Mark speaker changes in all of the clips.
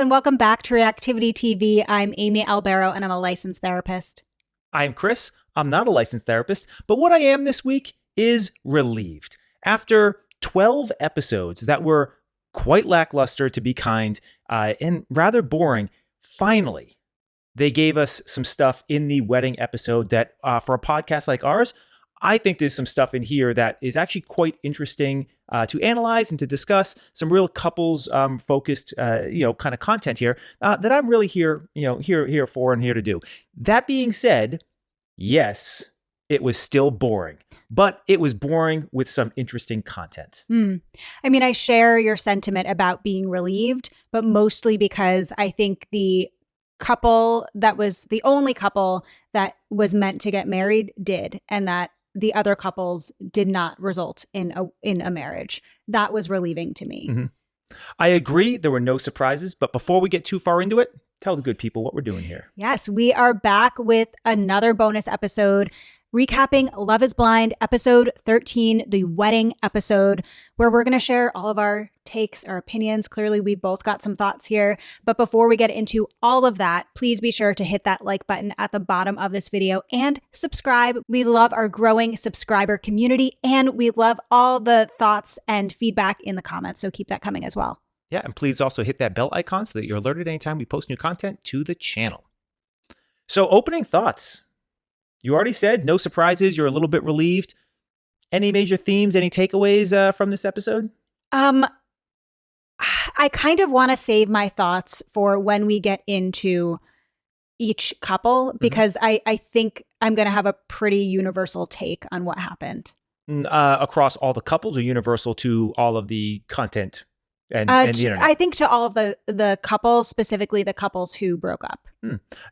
Speaker 1: and welcome back to Reactivity TV. I'm Amy Albero, and I'm a licensed therapist.
Speaker 2: I'm Chris. I'm not a licensed therapist, but what I am this week is relieved. After 12 episodes that were quite lackluster, to be kind, and rather boring, finally, they gave us some stuff in the wedding episode that, for a podcast like ours, I think there's some stuff in here that is actually quite interesting to analyze and to discuss. Some real couples focused, kind of content here that I'm really here for and here to do. That being said, yes, it was still boring, but it was boring with some interesting content.
Speaker 1: I mean, I share your sentiment about being relieved, but mostly because I think the couple that was the only couple that was meant to get married did, and that the other couples did not result in a marriage. That was relieving to me.
Speaker 2: Mm-hmm. I agree. There were no surprises, but before we get too far into it, tell the good people what we're doing here.
Speaker 1: Yes, we are back with another bonus episode, recapping Love is Blind, episode 13, the wedding episode, where we're going to share all of our takes, our opinions. Clearly, we both got some thoughts here. But before we get into all of that, please be sure to hit that like button at the bottom of this video and subscribe. We love our growing subscriber community, and we love all the thoughts and feedback in the comments. So keep that coming as well.
Speaker 2: Yeah, and please also hit that bell icon so that you're alerted anytime we post new content to the channel. So opening thoughts. You already said no surprises. You're a little bit relieved. Any major themes, any takeaways from this episode?
Speaker 1: I kind of want to save my thoughts for when we get into each couple, because I think I'm going to have a pretty universal take on what happened.
Speaker 2: Across all the couples, or universal to all of the content and the internet?
Speaker 1: I think to all of the couples, specifically the couples who broke up.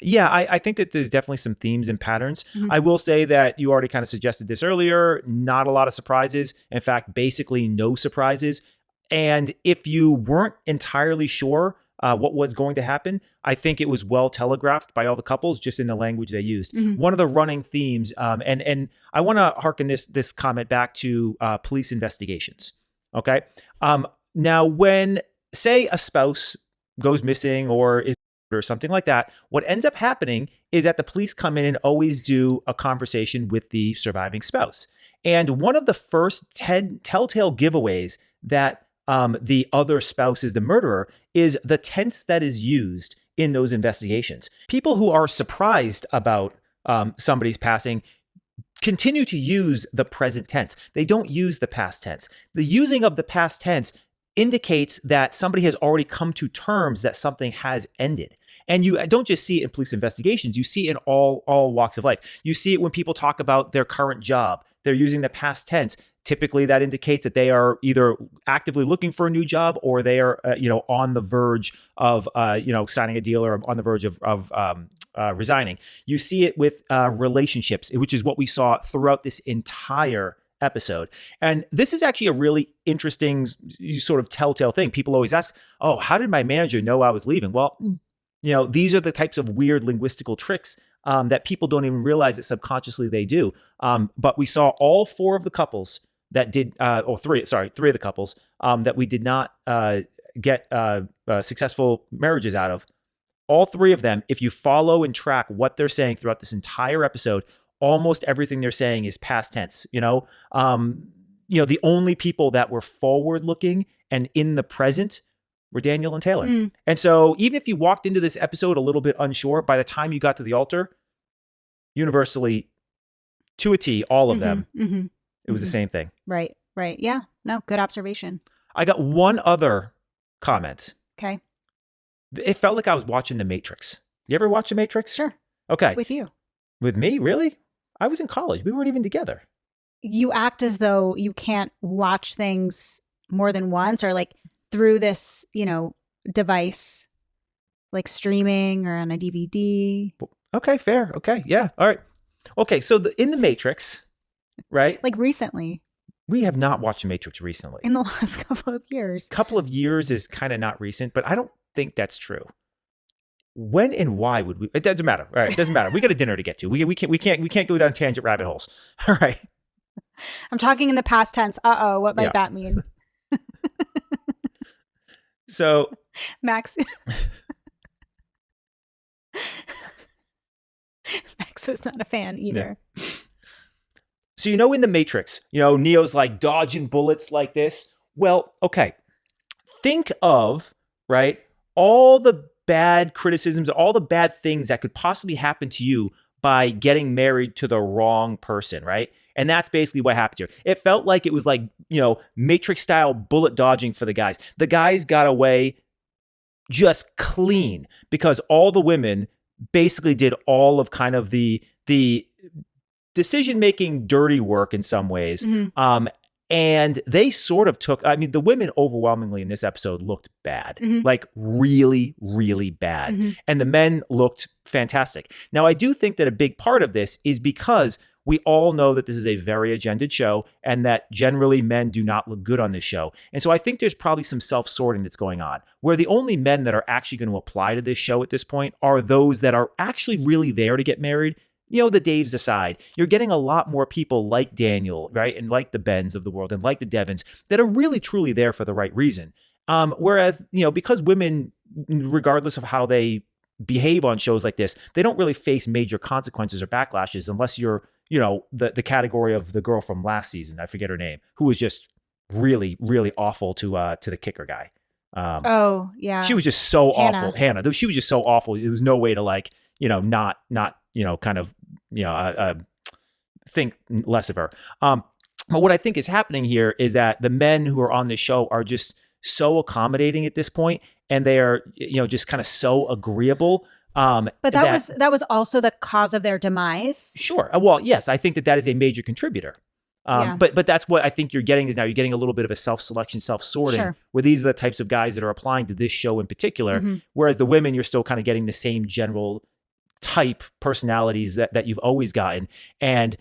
Speaker 2: Yeah, I think that there's definitely some themes and patterns. I will say that you already kind of suggested this earlier. Not a lot of surprises. In fact, basically no surprises. And if you weren't entirely sure what was going to happen, I think it was well telegraphed by all the couples just in the language they used. One of the running themes, and I want to harken this comment back to police investigations. Okay. Now, when, say, a spouse goes missing or is or something like that, what ends up happening is that the police come in and always do a conversation with the surviving spouse. And one of the first telltale giveaways that the other spouse is the murderer is the tense that is used in those investigations. People who are surprised about somebody's passing continue to use the present tense. They don't use the past tense. The using of the past tense indicates that somebody has already come to terms that something has ended. And you don't just see it in police investigations, you see it in all walks of life. You see it when people talk about their current job. They're using the past tense. Typically that indicates that they are either actively looking for a new job, or they are on the verge of signing a deal, or on the verge of resigning. You see it with relationships, which is what we saw throughout this entire episode. And this is actually a really interesting sort of telltale thing. People always ask, oh, how did my manager know I was leaving? Well, these are the types of weird linguistical tricks that people don't even realize that subconsciously they do. But we saw all four of the couples that did, three of the couples that we did not get successful marriages out of. All three of them, if you follow and track what they're saying throughout this entire episode, almost everything they're saying is past tense. The only people that were forward looking and in the present were Daniel and Taylor. And so even if you walked into this episode a little bit unsure, by the time you got to the altar, universally, to a T, all of them, it was the same thing.
Speaker 1: Right. Yeah. No, good observation.
Speaker 2: I got one other comment.
Speaker 1: Okay.
Speaker 2: It felt like I was watching The Matrix. You ever watch The Matrix?
Speaker 1: Sure.
Speaker 2: Okay.
Speaker 1: With you.
Speaker 2: With me? Really? I was in college. We weren't even together.
Speaker 1: You act as though you can't watch things more than once, or like through this, device, like streaming or on a DVD.
Speaker 2: Okay, fair. Okay, yeah. All right. Okay, so in The Matrix, right?
Speaker 1: Like recently.
Speaker 2: We have not watched The Matrix recently.
Speaker 1: In the last couple of years.
Speaker 2: Couple of years is kind of not recent, but I don't think that's true. When and why would we? It doesn't matter. All right, it doesn't matter. We got a dinner to get to. We can't go down tangent rabbit holes. All right.
Speaker 1: I'm talking in the past tense. What might that mean?
Speaker 2: So
Speaker 1: Max so is not a fan either.
Speaker 2: Yeah. So, in the Matrix, Neo's like dodging bullets like this. Well, okay. Think of, right, all the bad criticisms, all the bad things that could possibly happen to you by getting married to the wrong person, right? And that's basically what happened here. It felt like it was like, Matrix style bullet dodging for the guys. The guys got away just clean because all the women basically did all of kind of the decision-making dirty work in some ways.
Speaker 1: Mm-hmm.
Speaker 2: And they sort of took, the women overwhelmingly in this episode looked bad,
Speaker 1: Mm-hmm.
Speaker 2: like really, really bad.
Speaker 1: Mm-hmm.
Speaker 2: And the men looked fantastic. Now, I do think that a big part of this is because we all know that this is a very agendaed show and that generally men do not look good on this show. And so I think there's probably some self-sorting that's going on, where the only men that are actually going to apply to this show at this point are those that are actually really there to get married. The Daves aside, you're getting a lot more people like Daniel, right? And like the Bens of the world and like the Devons that are really, truly there for the right reason. Whereas, because women, regardless of how they behave on shows like this, they don't really face major consequences or backlashes unless you're, the category of the girl from last season. I forget her name, who was just really, really awful to the kicker guy.
Speaker 1: Oh, yeah.
Speaker 2: She was just so
Speaker 1: Hannah.
Speaker 2: awful. Hannah. She was just so awful. There was no way to not kind of, think less of her. But what I think is happening here is that the men who are on this show are just so accommodating at this point, and they are, just kind of so agreeable.
Speaker 1: But that was also the cause of their demise.
Speaker 2: Sure. Well, yes, I think that is a major contributor.
Speaker 1: Yeah.
Speaker 2: But that's what I think you're getting is now you're getting a little bit of a self-selection, self-sorting,
Speaker 1: Sure.
Speaker 2: where these are the types of guys that are applying to this show in particular, whereas the women, you're still kind of getting the same general type personalities that you've always gotten. And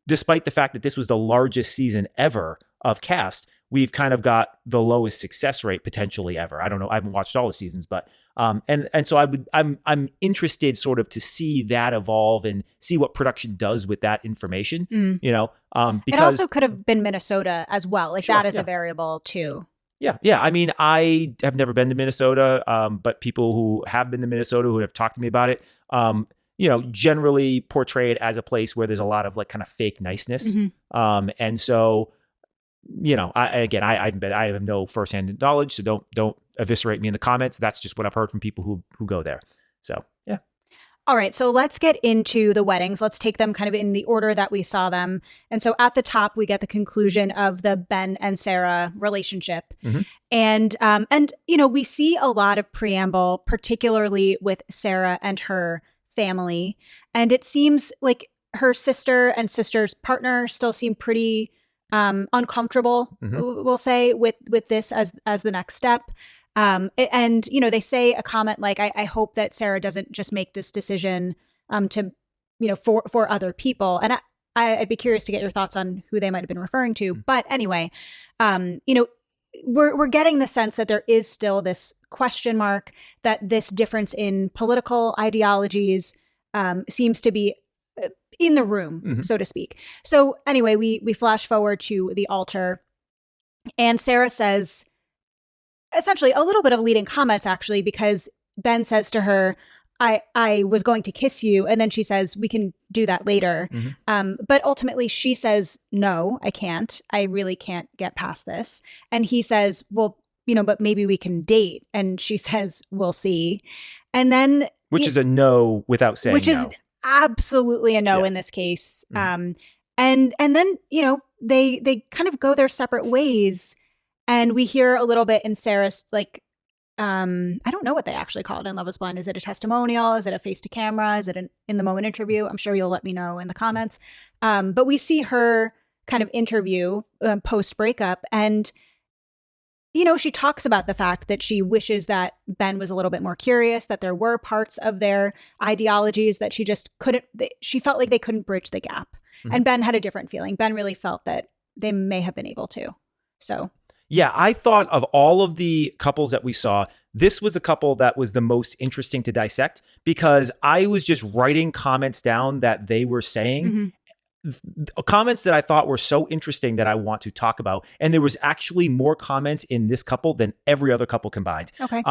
Speaker 2: despite the fact that this was the largest season ever of cast, we've kind of got the lowest success rate potentially ever. I don't know. I haven't watched all the seasons, but and so I'm interested sort of to see that evolve and see what production does with that information. Because
Speaker 1: it also could have been Minnesota as well. Like
Speaker 2: Sure,
Speaker 1: that is
Speaker 2: yeah.
Speaker 1: a variable too.
Speaker 2: Yeah. I have never been to Minnesota, but people who have been to Minnesota who have talked to me about it, generally portray it as a place where there's a lot of like kind of fake niceness. And so, I have no firsthand knowledge, so don't eviscerate me in the comments. That's just what I've heard from people who go there. So, yeah.
Speaker 1: All right, so let's get into the weddings. Let's take them kind of in the order that we saw them. And so at the top, we get the conclusion of the Ben and Sarah relationship. And we see a lot of preamble, particularly with Sarah and her family. And it seems like her sister and sister's partner still seem pretty uncomfortable, we'll say, with this as the next step. And they say a comment like, I hope that Sarah doesn't just make this decision to, for other people. And I'd be curious to get your thoughts on who they might have been referring to. But anyway, we're getting the sense that there is still this question mark, that this difference in political ideologies seems to be in the room, so to speak. So anyway, we flash forward to the altar, and Sarah says, essentially a little bit of leading comments, actually, because Ben says to her, I was going to kiss you. And then she says, we can do that later. But ultimately she says, no, I can't. I really can't get past this. And he says, well, but maybe we can date. And she says, we'll see. And then
Speaker 2: which is a no without saying
Speaker 1: which
Speaker 2: no.
Speaker 1: is absolutely a no in this case. And then, they kind of go their separate ways. And we hear a little bit in Sarah's, like, I don't know what they actually call it in Love is Blind. Is it a testimonial? Is it a face to camera? Is it an in the moment interview? I'm sure you'll let me know in the comments. But we see her kind of interview post breakup. And, she talks about the fact that she wishes that Ben was a little bit more curious, that there were parts of their ideologies that she just she felt like they couldn't bridge the gap. And Ben had a different feeling. Ben really felt that they may have been able to. So.
Speaker 2: Yeah, I thought of all of the couples that we saw, this was a couple that was the most interesting to dissect, because I was just writing comments down that they were saying, comments that I thought were so interesting that I want to talk about. And there was actually more comments in this couple than every other couple combined.
Speaker 1: Okay.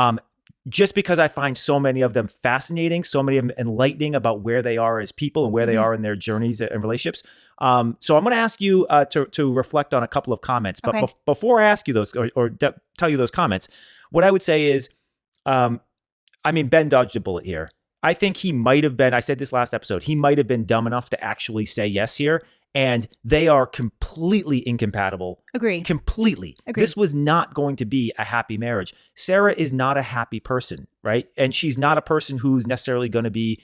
Speaker 2: just because I find so many of them fascinating, so many of them enlightening about where they are as people and where they are in their journeys and relationships. So I'm going to ask you to reflect on a couple of comments. But
Speaker 1: Okay.
Speaker 2: before I ask you those or tell you those comments, what I would say is, Ben dodged a bullet here. I think he might have been, I said this last episode, he might have been dumb enough to actually say yes here. And they are completely incompatible.
Speaker 1: Agree.
Speaker 2: Completely.
Speaker 1: Agreed.
Speaker 2: This was not going to be a happy marriage. Sarah is not a happy person, right? And she's not a person who's necessarily going to be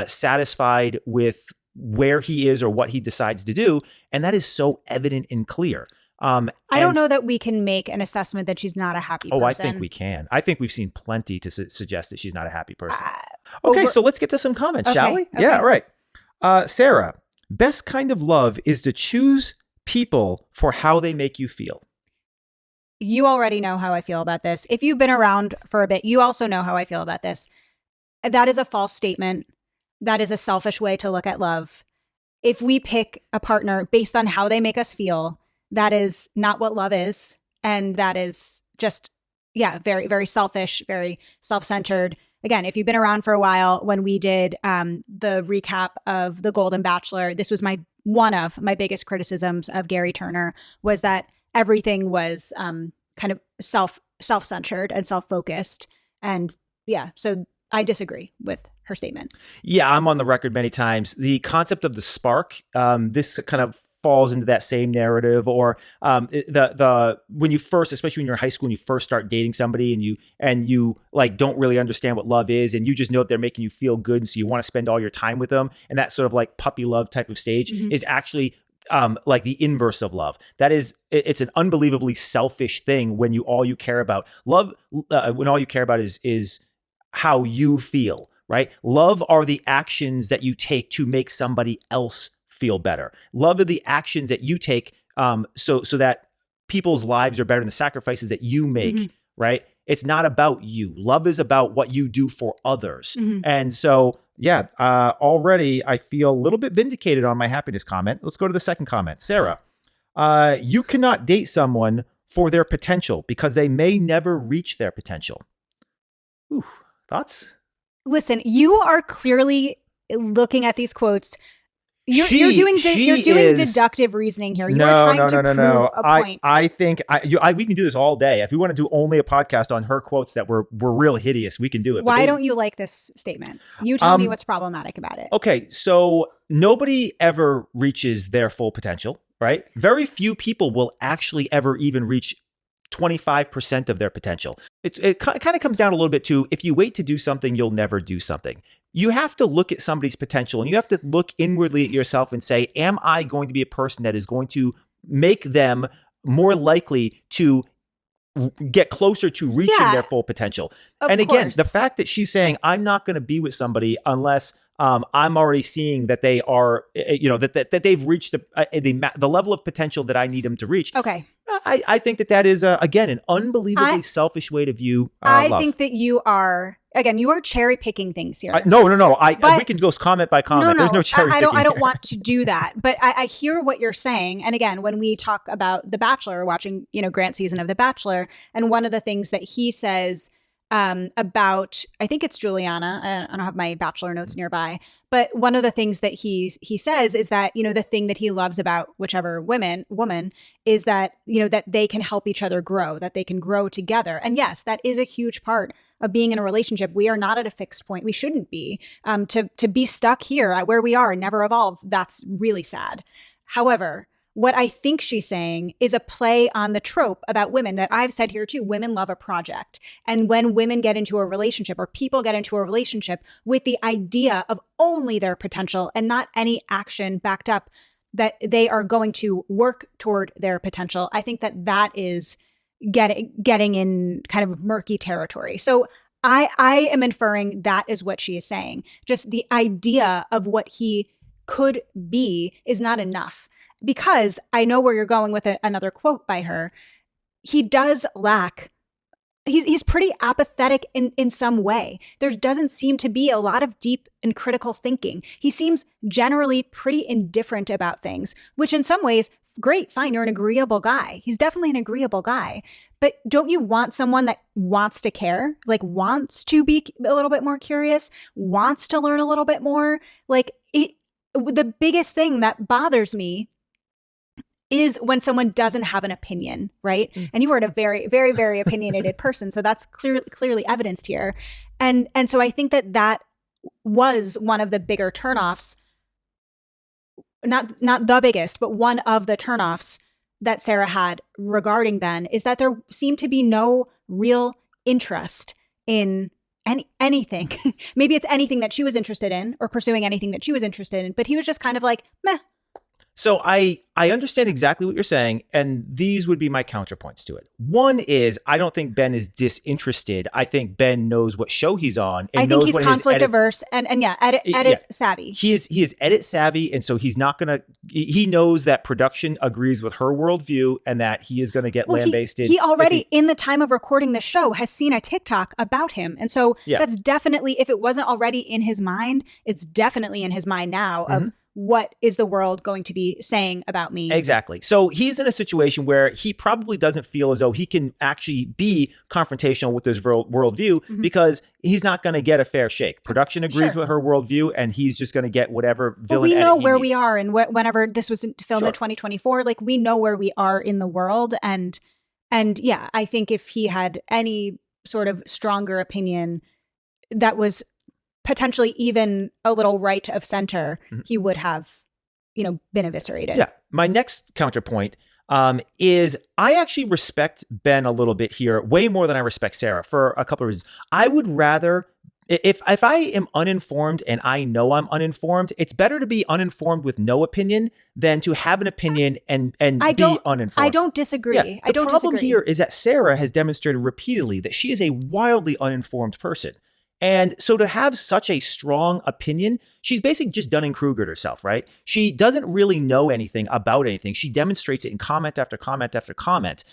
Speaker 2: satisfied with where he is or what he decides to do. And that is so evident and clear.
Speaker 1: I don't know that we can make an assessment that she's not a happy person.
Speaker 2: Oh, I think we can. I think we've seen plenty to suggest that she's not a happy person.
Speaker 1: Okay,
Speaker 2: so let's get to some comments,
Speaker 1: Okay,
Speaker 2: shall we?
Speaker 1: okay.
Speaker 2: Yeah, right. Sarah, best kind of love is to choose people for how they make you feel.
Speaker 1: You already know how I feel about this. If you've been around for a bit, you also know how I feel about this. That is a false statement. That is a selfish way to look at love. If we pick a partner based on how they make us feel, that is not what love is. And that is just, very, very selfish, very self-centered. Again, if you've been around for a while, when we did the recap of The Golden Bachelor, this was one of my biggest criticisms of Gary Turner, was that everything was kind of self-centered and self-focused. And so I disagree with her statement.
Speaker 2: Yeah, I'm on the record many times. The concept of the spark, this kind of falls into that same narrative, or the when you first, especially when you're in high school and you first start dating somebody and you like don't really understand what love is, and you just know that they're making you feel good, and so you want to spend all your time with them, and that sort of like puppy love type of stage is actually like the inverse of love. That is, it's an unbelievably selfish thing when all you care about love, when all you care about is how you feel, right? Love are the actions that you take to make somebody else feel better. Love are the actions that you take so that people's lives are better, and the sacrifices that you make, right? It's not about you. Love is about what you do for others. And so, already I feel a little bit vindicated on my happiness comment. Let's go to the second comment. Sarah, you cannot date someone for their potential because they may never reach their potential. Ooh, thoughts?
Speaker 1: Listen, you are clearly looking at these quotes. You're doing deductive reasoning here. You are trying to prove a point.
Speaker 2: I think we can do this all day. If we want to do only a podcast on her quotes that were real hideous, we can do it.
Speaker 1: Why don't you like this statement? You tell me what's problematic about it.
Speaker 2: Okay, so nobody ever reaches their full potential, right? Very few people will actually ever even reach 25% of their potential. It kind of comes down a little bit to, if you wait to do something, you'll never do something. You have to look at somebody's potential, and you have to look inwardly at yourself and say, am I going to be a person that is going to make them more likely to get closer to reaching their full potential? And again, the fact that she's saying, I'm not going to be with somebody unless I'm already seeing that they are, that they've reached the level of potential that I need them to reach.
Speaker 1: Okay.
Speaker 2: I think that is, again, an unbelievably selfish way to view love.
Speaker 1: I think that you are cherry picking things here.
Speaker 2: No. We can go comment by comment.
Speaker 1: No,
Speaker 2: there's no cherry picking.
Speaker 1: I don't want to do that. But I hear what you're saying. And again, when we talk about The Bachelor, watching, Grant's season of The Bachelor, and one of the things that he says about, I think it's Juliana. I don't have my Bachelor notes nearby, but one of the things that he says is that, the thing that he loves about whichever woman is that, that they can help each other grow, that they can grow together. And yes, that is a huge part of being in a relationship. We are not at a fixed point. We shouldn't be. To be stuck here at where we are and never evolve, that's really sad. However, what I think she's saying is a play on the trope about women that I've said here too. Women love a project. And when women get into a relationship, or people get into a relationship with the idea of only their potential and not any action backed up, that they are going to work toward their potential, I think that is getting in kind of murky territory. So I am inferring that is what she is saying. Just the idea of what he could be is not enough. Because I know where you're going with another quote by her. He does lack, he's pretty apathetic in some way. There doesn't seem to be a lot of deep and critical thinking. He seems generally pretty indifferent about things, which in some ways great, fine, you're an agreeable guy. He's definitely an agreeable guy. But don't you want someone that wants to care, like wants to be a little bit more curious, wants to learn a little bit more? Like the biggest thing that bothers me is when someone doesn't have an opinion, right? And you are a very, very, very opinionated person. So that's clearly evidenced here. And so I think that was one of the bigger turnoffs, not the biggest, but one of the turnoffs that Sarah had regarding Ben, is that there seemed to be no real interest in anything. Maybe it's anything that she was interested in, or pursuing anything that she was interested in, but he was just kind of like, meh.
Speaker 2: So I understand exactly what you're saying, and these would be my counterpoints to it. One is, I don't think Ben is disinterested. I think Ben knows what show he's on. And
Speaker 1: I think he's conflict averse and edit savvy.
Speaker 2: He is edit savvy, and so he's not gonna. He knows that production agrees with her worldview, and that he is going to get lambasted.
Speaker 1: He already, in the time of recording the show, has seen a TikTok about him, and so that's definitely, if it wasn't already in his mind, it's definitely in his mind now. Of what is the world going to be saying about me?
Speaker 2: Exactly. So he's in a situation where he probably doesn't feel as though he can actually be confrontational with his worldview, because he's not going to get a fair shake. Production agrees with her worldview, and he's just going to get whatever villain.
Speaker 1: Well, we know where we are, and whenever this was filmed in 2024, like we know where we are in the world, and yeah, I think if he had any sort of stronger opinion that was potentially even a little right of center, he would have, been eviscerated.
Speaker 2: Yeah. My next counterpoint is I actually respect Ben a little bit here, way more than I respect Sarah, for a couple of reasons. I would rather, if I am uninformed and I know I'm uninformed, it's better to be uninformed with no opinion than to have an opinion and be uninformed.
Speaker 1: I don't disagree.
Speaker 2: Yeah, the problem here is that Sarah has demonstrated repeatedly that she is a wildly uninformed person. And so to have such a strong opinion, she's basically just Dunning-Krugered herself, right? She doesn't really know anything about anything. She demonstrates it in comment after comment after comment.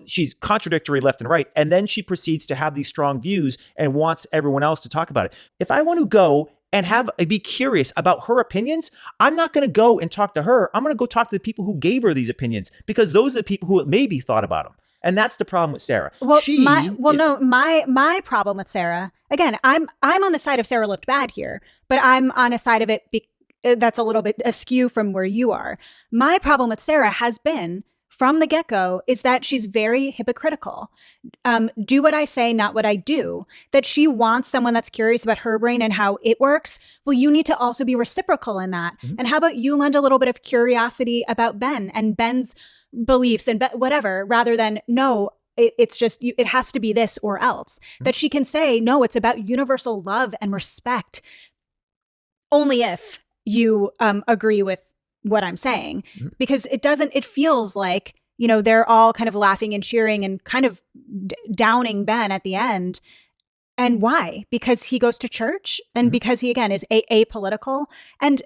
Speaker 2: She's contradictory left and right. And then she proceeds to have these strong views and wants everyone else to talk about it. If I want to go and be curious about her opinions, I'm not going to go and talk to her. I'm going to go talk to the people who gave her these opinions, because those are the people who maybe thought about them. And that's the problem with Sarah. My
Speaker 1: problem with Sarah, again, I'm on the side of Sarah looked bad here, but I'm on a side of it that's a little bit askew from where you are. My problem with Sarah has been, from the get-go, is that she's very hypocritical. Do what I say, not what I do. That she wants someone that's curious about her brain and how it works. Well, you need to also be reciprocal in that. And how about you lend a little bit of curiosity about Ben and Ben's beliefs and whatever, rather than, no, it's just, it has to be this or else. That she can say, no, it's about universal love and respect, only if you agree with what I'm saying. Because it feels like, they're all kind of laughing and cheering and kind of downing Ben at the end. And why? Because he goes to church, and because he, again, is apolitical. And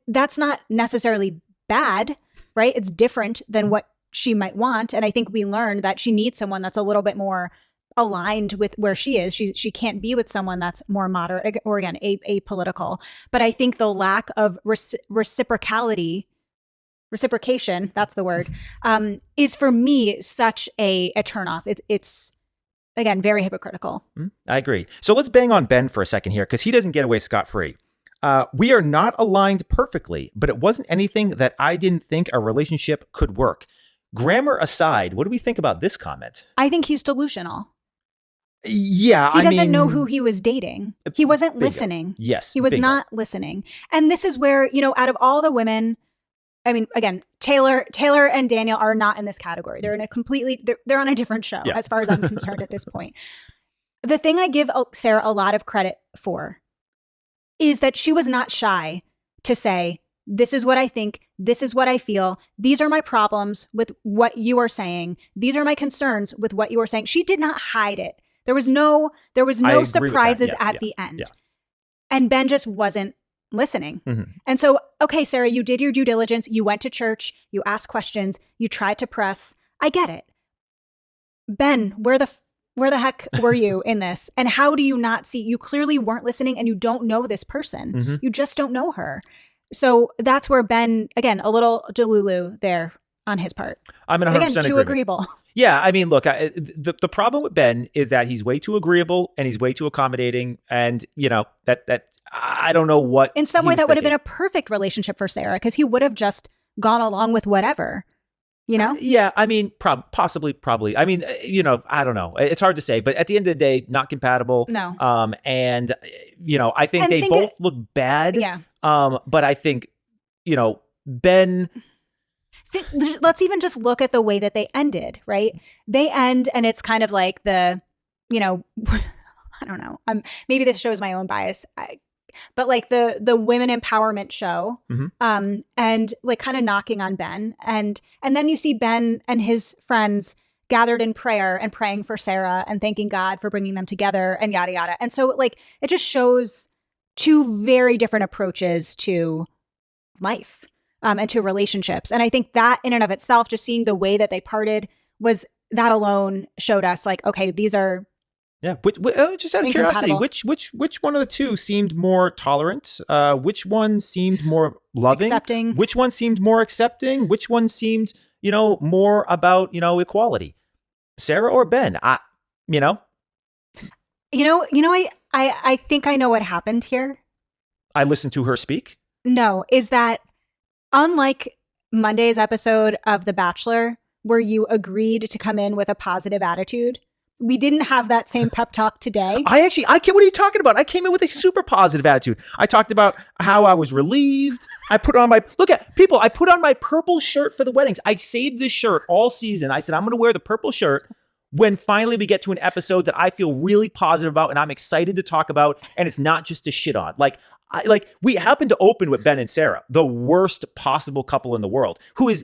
Speaker 1: that's not necessarily bad, right? It's different than what she might want. And I think we learned that she needs someone that's a little bit more aligned with where she is. She can't be with someone that's more moderate or, again, apolitical. But I think the lack of reciprocation, that's the word, is for me such a turnoff. It's again, very hypocritical.
Speaker 2: I agree. So let's bang on Ben for a second here, because he doesn't get away scot-free. We are not aligned perfectly, but it wasn't anything that I didn't think our relationship could work. Grammar aside, what do we think about this comment?
Speaker 1: I think he's delusional.
Speaker 2: Yeah,
Speaker 1: he doesn't know who he was dating. He wasn't listening.
Speaker 2: Yes,
Speaker 1: he was not listening. And this is where, out of all the women, I mean, again, Taylor and Daniel are not in this category. They're in a they're on a different show, as far as I'm concerned at this point. The thing I give Sarah a lot of credit for is that she was not shy to say, this is what I think, this is what I feel, these are my problems with what you are saying, these are my concerns with what you are saying. She did not hide it. There was no surprises at the end. Yeah. And Ben just wasn't listening. And so, okay, Sarah, you did your due diligence, you went to church, you asked questions, you tried to press. I get it. Ben, where the heck were you in this? And how do you not see? You clearly weren't listening, and you don't know this person. You just don't know her. so that's where Ben, again, a little delulu there on his part.
Speaker 2: I'm in 100%
Speaker 1: again, too
Speaker 2: agreement.
Speaker 1: agreeable.
Speaker 2: Yeah, I mean, look, the problem with Ben is that he's way too agreeable and he's way too accommodating, and that I don't know what.
Speaker 1: In some way, that would have been a perfect relationship for Sarah because he would have just gone along with whatever.
Speaker 2: Yeah, I mean, possibly, probably. I mean, I don't know. It's hard to say, but at the end of the day, not compatible.
Speaker 1: No.
Speaker 2: And I think they both look bad.
Speaker 1: Yeah.
Speaker 2: But I think, Ben.
Speaker 1: Let's even just look at the way that they ended, right? They end, and it's kind of like the, I don't know. Maybe this shows my own bias. But like the women empowerment show, and like kind of knocking on Ben, and then you see Ben and his friends gathered in prayer and praying for Sarah and thanking God for bringing them together and yada yada. And so like it just shows two very different approaches to life and to relationships. And I think that in and of itself, just seeing the way that they parted that alone showed us like, okay, these are.
Speaker 2: Yeah, just out of curiosity, which one of the two seemed more tolerant? Which one seemed more loving?
Speaker 1: Accepting.
Speaker 2: Which one seemed more accepting? Which one seemed, more about, equality? Sarah or Ben? I
Speaker 1: think I know what happened here.
Speaker 2: I listened to her speak.
Speaker 1: No, is that unlike Monday's episode of The Bachelor, where you agreed to come in with a positive attitude, we didn't have that same pep talk today.
Speaker 2: I can't. What are you talking about? I came in with a super positive attitude. I talked about how I was relieved. I put on my purple shirt for the weddings. I saved this shirt all season. I said, I'm going to wear the purple shirt when finally we get to an episode that I feel really positive about and I'm excited to talk about. And it's not just to shit on. We happen to open with Ben and Sarah, the worst possible couple in the world,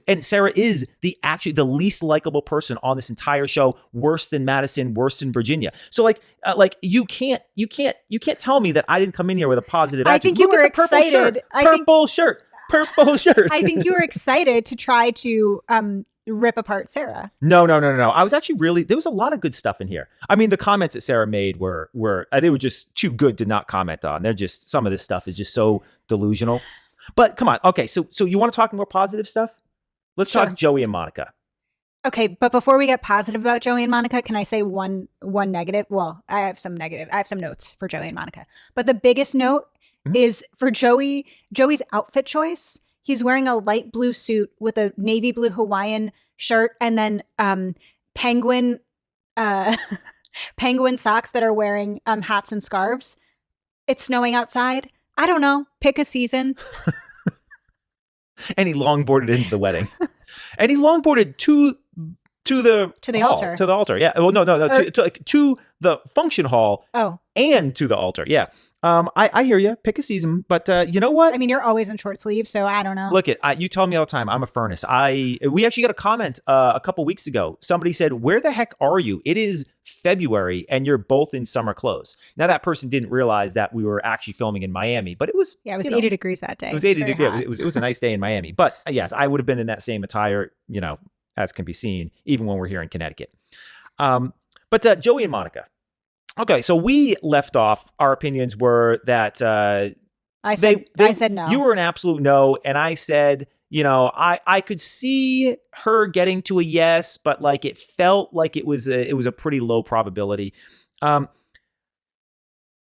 Speaker 2: and Sarah is the least likable person on this entire show, worse than Madison, worse than Virginia. So you can't tell me that I didn't come in here with a positive attitude.
Speaker 1: I think you were excited.
Speaker 2: Purple shirt.
Speaker 1: I think you were excited to try to rip apart Sarah.
Speaker 2: No. I was actually there was a lot of good stuff in here. I mean, the comments that Sarah made were they were just too good to not comment on. They're just, some of this stuff is just so delusional. But come on. Okay. So you want to talk more positive stuff? Let's talk Joey and Monica.
Speaker 1: Okay. But before we get positive about Joey and Monica, can I say one negative? Well, I have some notes for Joey and Monica, but the biggest note is for Joey's outfit choice. He's wearing a light blue suit with a navy blue Hawaiian shirt and then penguin socks that are wearing hats and scarves. It's snowing outside. I don't know. Pick a season.
Speaker 2: And he longboarded into the wedding. And he longboarded to the hall,
Speaker 1: altar.
Speaker 2: To the altar. Yeah. Well, no. To the function hall.
Speaker 1: Oh.
Speaker 2: And to the altar. Yeah. I hear you. Pick a season, but you know what?
Speaker 1: I mean, you're always in short sleeves, so I don't know.
Speaker 2: Look, you tell me all the time. I'm a furnace. We actually got a comment a couple weeks ago. Somebody said, "Where the heck are you? It is February, and you're both in summer clothes." Now that person didn't realize that we were actually filming in Miami, but it was
Speaker 1: 80 degrees that day.
Speaker 2: It was 80 degrees. It was a nice day in Miami. But yes, I would have been in that same attire, as can be seen, even when we're here in Connecticut. But Joey and Monica. Okay, so we left off. Our opinions were that
Speaker 1: I said no.
Speaker 2: You were an absolute no, and I said, I could see her getting to a yes, but it felt like it was a pretty low probability.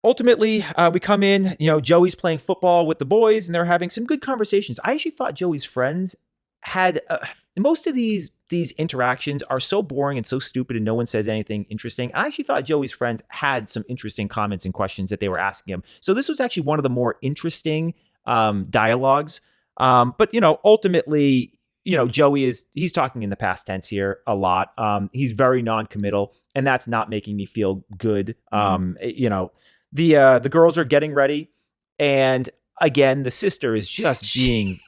Speaker 2: Ultimately, we come in. Joey's playing football with the boys, and they're having some good conversations. I actually thought Joey's friends had most of these interactions are so boring and so stupid and no one says anything interesting. I actually thought Joey's friends had some interesting comments and questions that they were asking him. So this was actually one of the more interesting dialogues. But Ultimately, Joey he's talking in the past tense here a lot. He's very non-committal, and that's not making me feel good. The girls are getting ready, and again, the sister is just being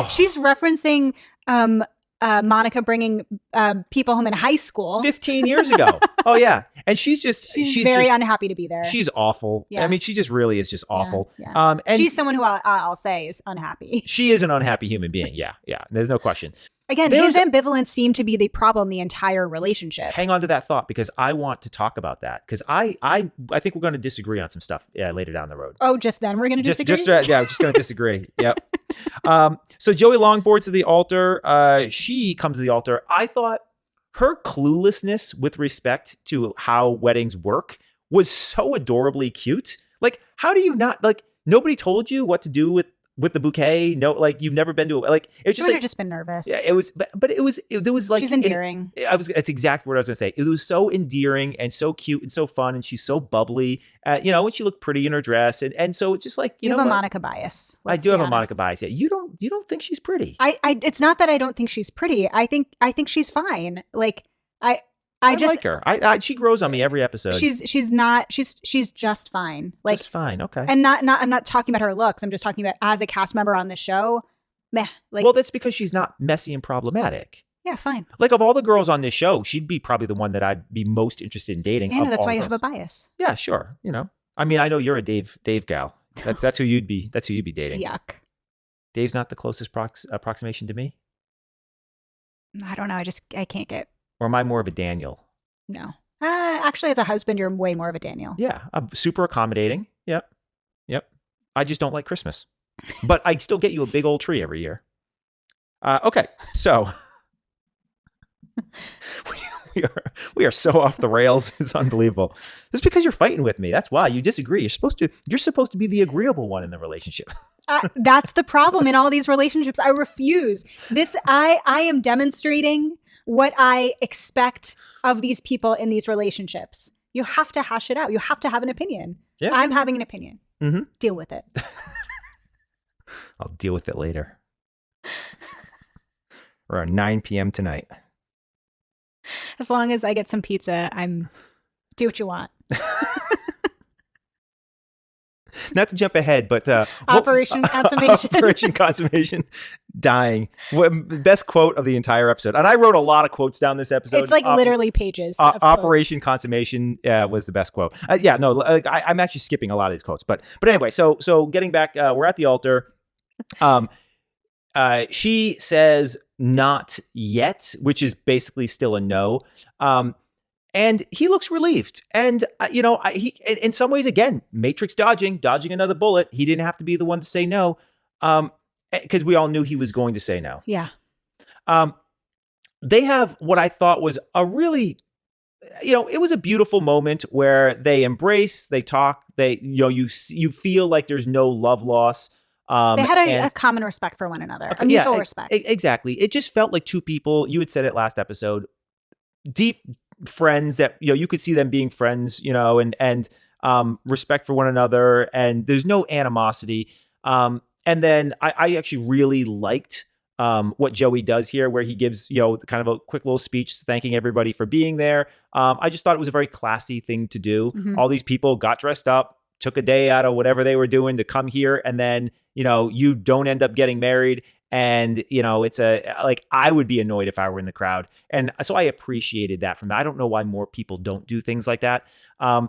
Speaker 1: She's referencing Monica bringing people home in high school
Speaker 2: 15 years ago. Oh yeah, and she's
Speaker 1: very unhappy to be there.
Speaker 2: She's awful. Yeah. I mean, she just really is just awful.
Speaker 1: Yeah. And she's someone who I'll say is unhappy.
Speaker 2: She is an unhappy human being. Yeah. There's no question.
Speaker 1: Again, his ambivalence seemed to be the problem the entire relationship.
Speaker 2: Hang on to that thought, because I want to talk about that, because I think we're going to disagree on some stuff later down the road.
Speaker 1: Oh, just then we're going to disagree?
Speaker 2: We're just going to disagree. Yep. So Joey longboards to the altar. She comes to the altar. I thought her cluelessness with respect to how weddings work was so adorably cute. Like, how do you not, like, nobody told you what to do with the bouquet? No, like, you've never been to it. Like, it's
Speaker 1: She
Speaker 2: just
Speaker 1: would
Speaker 2: like,
Speaker 1: have just been nervous.
Speaker 2: yeah, it was, but there was like,
Speaker 1: She's endearing.
Speaker 2: that's exactly what I was going to say. It was so endearing and so cute and so fun. And she's so bubbly, you know, and she looked pretty in her dress. And so it's just like,
Speaker 1: You
Speaker 2: know
Speaker 1: have a
Speaker 2: what?
Speaker 1: Monica bias.
Speaker 2: I
Speaker 1: Let's
Speaker 2: do
Speaker 1: be
Speaker 2: have a
Speaker 1: honest.
Speaker 2: Monica bias. Yeah. You don't think she's pretty.
Speaker 1: It's not that I don't think she's pretty. I think she's fine. Like, I just
Speaker 2: like her. She grows on me every episode.
Speaker 1: she's just fine. Like,
Speaker 2: just fine. Okay.
Speaker 1: and I'm not talking about her looks. I'm just talking about as a cast member on the show. Meh. Like,
Speaker 2: well, that's because she's not messy and problematic.
Speaker 1: yeah, fine.
Speaker 2: Like, of all the girls on this show, she'd be probably the one that I'd be most interested in dating.
Speaker 1: And that's why you
Speaker 2: girls.
Speaker 1: have a bias.
Speaker 2: Yeah, sure. You know, I mean, I know you're a Dave gal. That's who you'd be. That's who you'd be dating.
Speaker 1: Yuck.
Speaker 2: Dave's not the closest approximation to me.
Speaker 1: I don't know. I can't get.
Speaker 2: Or am I more of a Daniel?
Speaker 1: No. Actually, as a husband, you're way more of a Daniel.
Speaker 2: Yeah, I'm super accommodating. Yep. I just don't like Christmas, but I still get you a big old tree every year. Okay, so we are so off the rails. It's unbelievable. It's because you're fighting with me. That's why you disagree. You're supposed to be the agreeable one in the relationship.
Speaker 1: That's the problem in all these relationships. I refuse. I am demonstrating what I expect of these people in these relationships. You have to hash it out. You have to have an opinion.
Speaker 2: Yeah.
Speaker 1: I'm having an opinion.
Speaker 2: Mm-hmm.
Speaker 1: Deal with it.
Speaker 2: I'll deal with it later. Around 9 p.m. tonight.
Speaker 1: As long as I get some pizza, do what you want.
Speaker 2: Not to jump ahead, but
Speaker 1: Operation Consummation.
Speaker 2: Operation Consummation, dying. Best quote of the entire episode. And I wrote a lot of quotes down this episode.
Speaker 1: It's like literally pages. Of
Speaker 2: Operation
Speaker 1: quotes.
Speaker 2: Consummation was the best quote. I'm actually skipping a lot of these quotes, but anyway. So getting back, we're at the altar. She says not yet, which is basically still a no. And he looks relieved. And, he, in some ways, again, Matrix dodging another bullet. He didn't have to be the one to say no, because we all knew he was going to say no.
Speaker 1: Yeah.
Speaker 2: They have what I thought was a really, it was a beautiful moment where they embrace, they talk, you feel like there's no love loss.
Speaker 1: They had a common respect for one another, a mutual respect.
Speaker 2: Exactly. It just felt like two people, you had said it last episode, deep friends that you could see them being friends, and respect for one another, and there's no animosity. And then I actually really liked what Joey does here, where he gives kind of a quick little speech thanking everybody for being there. I just thought it was a very classy thing to do.
Speaker 1: Mm-hmm.
Speaker 2: All these people got dressed up, took a day out of whatever they were doing to come here, and then you don't end up getting married. And, it's I would be annoyed if I were in the crowd. And so I appreciated that from that. I don't know why more people don't do things like that. And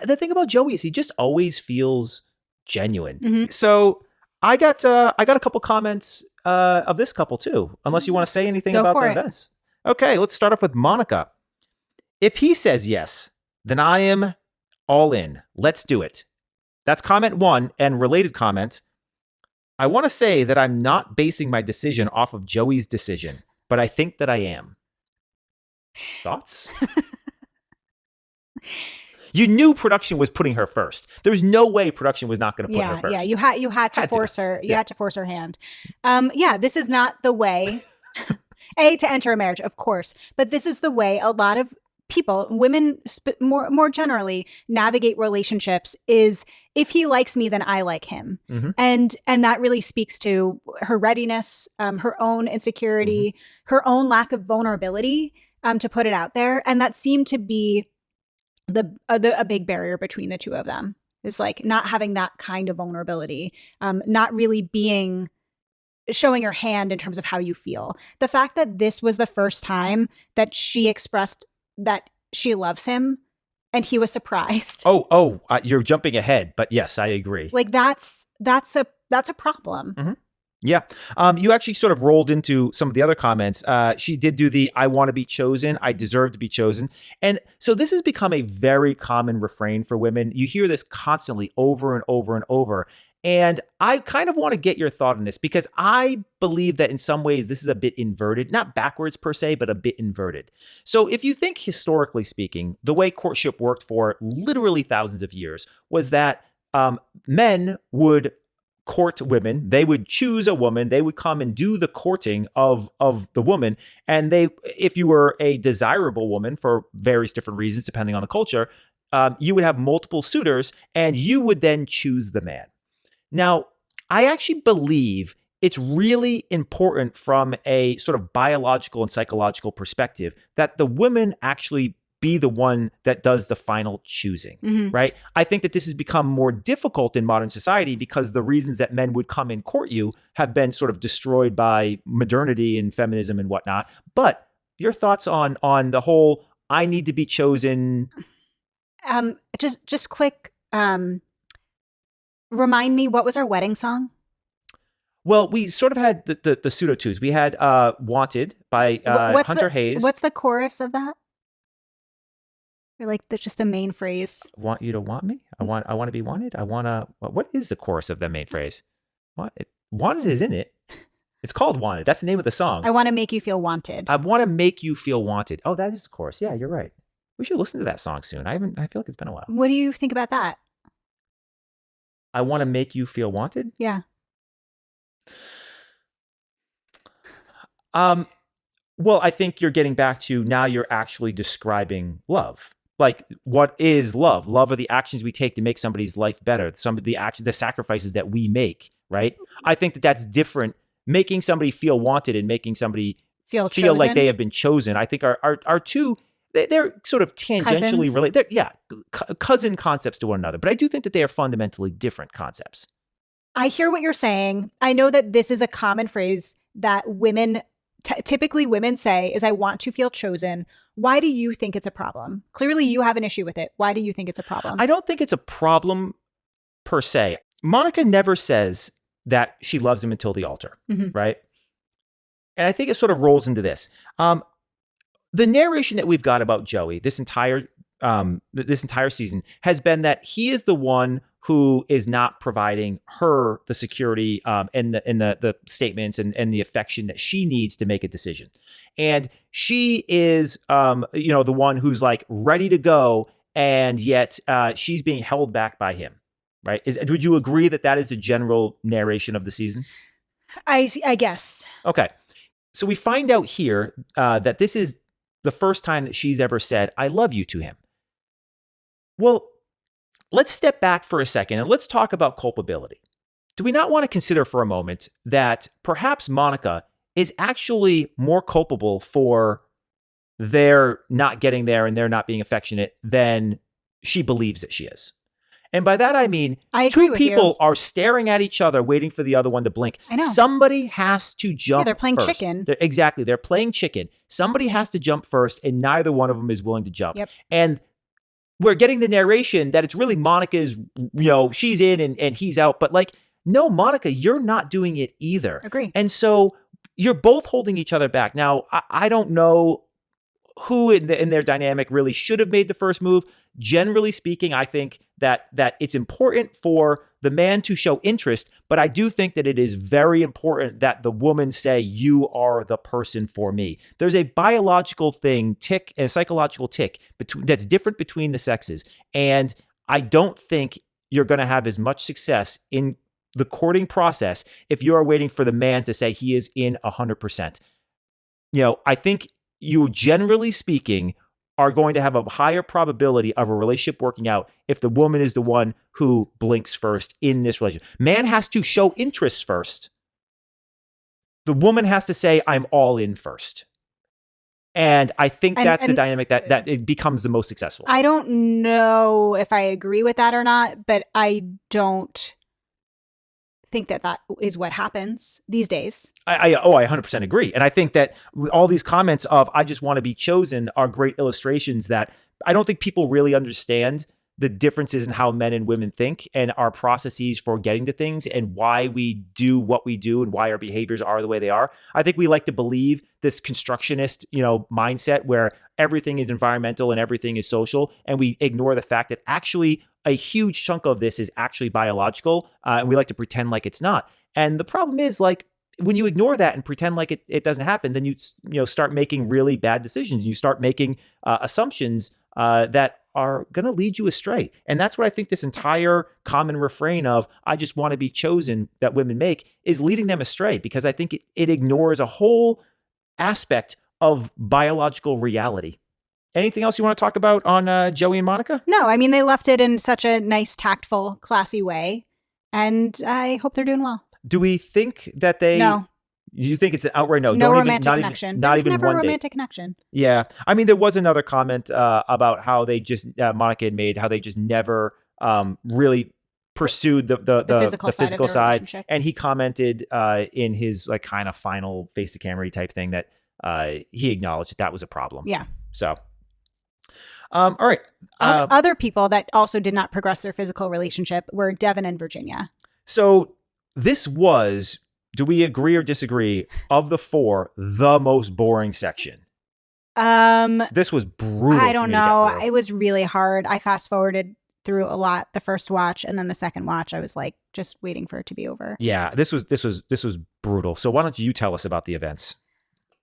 Speaker 2: the thing about Joey is he just always feels genuine.
Speaker 1: Mm-hmm.
Speaker 2: So I got a couple comments of this couple too, unless you want to say anything about the events. Okay, let's start off with Monica. If he says yes, then I am all in. Let's do it. That's comment 1, and related comments. I want to say that I'm not basing my decision off of Joey's decision, but I think that I am. Thoughts? You knew production was putting her first. There's no way production was not going to put her first.
Speaker 1: Yeah, you had to force her. You had to force her hand. This is not the way to enter a marriage, of course, but this is the way a lot of people, women more generally, navigate relationships. Is if he likes me, then I like him.
Speaker 2: Mm-hmm.
Speaker 1: And that really speaks to her readiness, her own insecurity, mm-hmm. her own lack of vulnerability to put it out there. And that seemed to be a big barrier between the two of them. Is like not having that kind of vulnerability, not really showing her hand in terms of how you feel. The fact that this was the first time that she expressed that she loves him and he was surprised.
Speaker 2: You're jumping ahead, but yes, I agree.
Speaker 1: Like that's a problem.
Speaker 2: Mm-hmm. Yeah. You actually sort of rolled into some of the other comments. She did do the, I want to be chosen. I deserve to be chosen. And so this has become a very common refrain for women. You hear this constantly over and over and over. And I kind of want to get your thought on this because I believe that in some ways this is a bit inverted, not backwards per se, but a bit inverted. So if you think historically speaking, the way courtship worked for literally thousands of years was that men would court women. They would choose a woman. They would come and do the courting of the woman. And if you were a desirable woman for various different reasons, depending on the culture, you would have multiple suitors and you would then choose the man. Now, I actually believe it's really important from a sort of biological and psychological perspective that the woman actually be the one that does the final choosing, right? I think that this has become more difficult in modern society because the reasons that men would come and court you have been sort of destroyed by modernity and feminism and whatnot. But your thoughts on the whole, I need to be chosen.
Speaker 1: Just quick, remind me, what was our wedding song?
Speaker 2: Well, we sort of had the pseudo twos. We had "Wanted" by Hunter Hayes.
Speaker 1: What's the chorus of that? Or like just the main phrase.
Speaker 2: Want you to want me? I want to be wanted. I want to. What is the chorus of the main phrase? Wanted is in it. It's called "Wanted." That's the name of the song.
Speaker 1: I want to make you feel wanted.
Speaker 2: I want to make you feel wanted. Oh, that is the chorus. Yeah, you're right. We should listen to that song soon. I feel like it's been a while.
Speaker 1: What do you think about that?
Speaker 2: I want to make you feel wanted.
Speaker 1: Yeah.
Speaker 2: Well, I think you're getting back to now you're actually describing love. Like, what is love? Love are the actions we take to make somebody's life better. Some of the sacrifices that we make, right? I think that that's different. Making somebody feel wanted and making somebody feel like they have been chosen, I think are two, they're sort of tangentially related. They're, yeah, cousin concepts to one another. But I do think that they are fundamentally different concepts.
Speaker 1: I hear what you're saying. I know that this is a common phrase that women typically women say is, I want to feel chosen. Why do you think it's a problem? Clearly you have an issue with it. Why do you think it's a problem?
Speaker 2: I don't think it's a problem per se. Monica never says that she loves him until the altar, right? And I think it sort of rolls into this. The narration that we've got about Joey this entire season has been that he is the one who is not providing her the security and the statements and the affection that she needs to make a decision. And she is the one who's like ready to go, and yet she's being held back by him, right? Would you agree that is the general narration of the season?
Speaker 1: I guess.
Speaker 2: Okay. So we find out here that this is the first time that she's ever said, I love you to him. Well, let's step back for a second and let's talk about culpability. Do we not want to consider for a moment that perhaps Monica is actually more culpable for their not getting there and their not being affectionate than she believes that she is? And by that, I mean, two people are staring at each other, waiting for the other one to blink.
Speaker 1: I know.
Speaker 2: Somebody has to jump.
Speaker 1: Yeah, they're playing
Speaker 2: first.
Speaker 1: chicken.
Speaker 2: Exactly. They're playing chicken. Somebody has to jump first, and neither one of them is willing to jump.
Speaker 1: Yep.
Speaker 2: And we're getting the narration that it's really Monica's, she's in and he's out. But like, no, Monica, you're not doing it either.
Speaker 1: Agree.
Speaker 2: And so you're both holding each other back. Now, I don't know who in their dynamic really should have made the first move. Generally speaking, I think that it's important for the man to show interest, but I do think that it is very important that the woman say, you are the person for me. There's a biological tick, and a psychological tick that's different between the sexes. And I don't think you're going to have as much success in the courting process if you are waiting for the man to say he is in 100%. I think you, generally speaking, are going to have a higher probability of a relationship working out if the woman is the one who blinks first in this relationship. Man has to show interest first. The woman has to say, I'm all in first. And I think that's the dynamic that it becomes the most successful.
Speaker 1: I don't know if I agree with that or not, but I don't think that is what happens these days.
Speaker 2: I 100% agree. And I think that all these comments of, I just want to be chosen, are great illustrations that I don't think people really understand the differences in how men and women think and our processes for getting to things and why we do what we do and why our behaviors are the way they are. I think we like to believe this constructionist, mindset where everything is environmental and everything is social. And we ignore the fact that actually a huge chunk of this is actually biological, and we like to pretend like it's not. And the problem is, like, when you ignore that and pretend like it doesn't happen, then you start making really bad decisions. You start making assumptions that are going to lead you astray. And that's what I think this entire common refrain of "I just want to be chosen" that women make is leading them astray, because I think it ignores a whole aspect of biological reality. Anything else you want to talk about on Joey and Monica?
Speaker 1: No, I mean, they left it in such a nice, tactful, classy way. And I hope they're doing well.
Speaker 2: Do we think that they...
Speaker 1: No.
Speaker 2: You think it's an outright no?
Speaker 1: No romantic connection.
Speaker 2: Not
Speaker 1: There's
Speaker 2: even
Speaker 1: never
Speaker 2: one
Speaker 1: a
Speaker 2: date.
Speaker 1: romantic connection.
Speaker 2: Yeah. I mean, there was another comment about how they just... Monica had made how they just never really pursued the physical side. And he commented in his like kind of final face to camera type thing that he acknowledged that was a problem.
Speaker 1: Yeah.
Speaker 2: So... all right.
Speaker 1: Other people that also did not progress their physical relationship were Devin and Virginia.
Speaker 2: So this was, do we agree or disagree, of the four, the most boring section? This was brutal.
Speaker 1: I don't know. It was really hard. I fast forwarded through a lot the first watch, and then the second watch, I was like just waiting for it to be over.
Speaker 2: Yeah, this was brutal. So why don't you tell us about the events?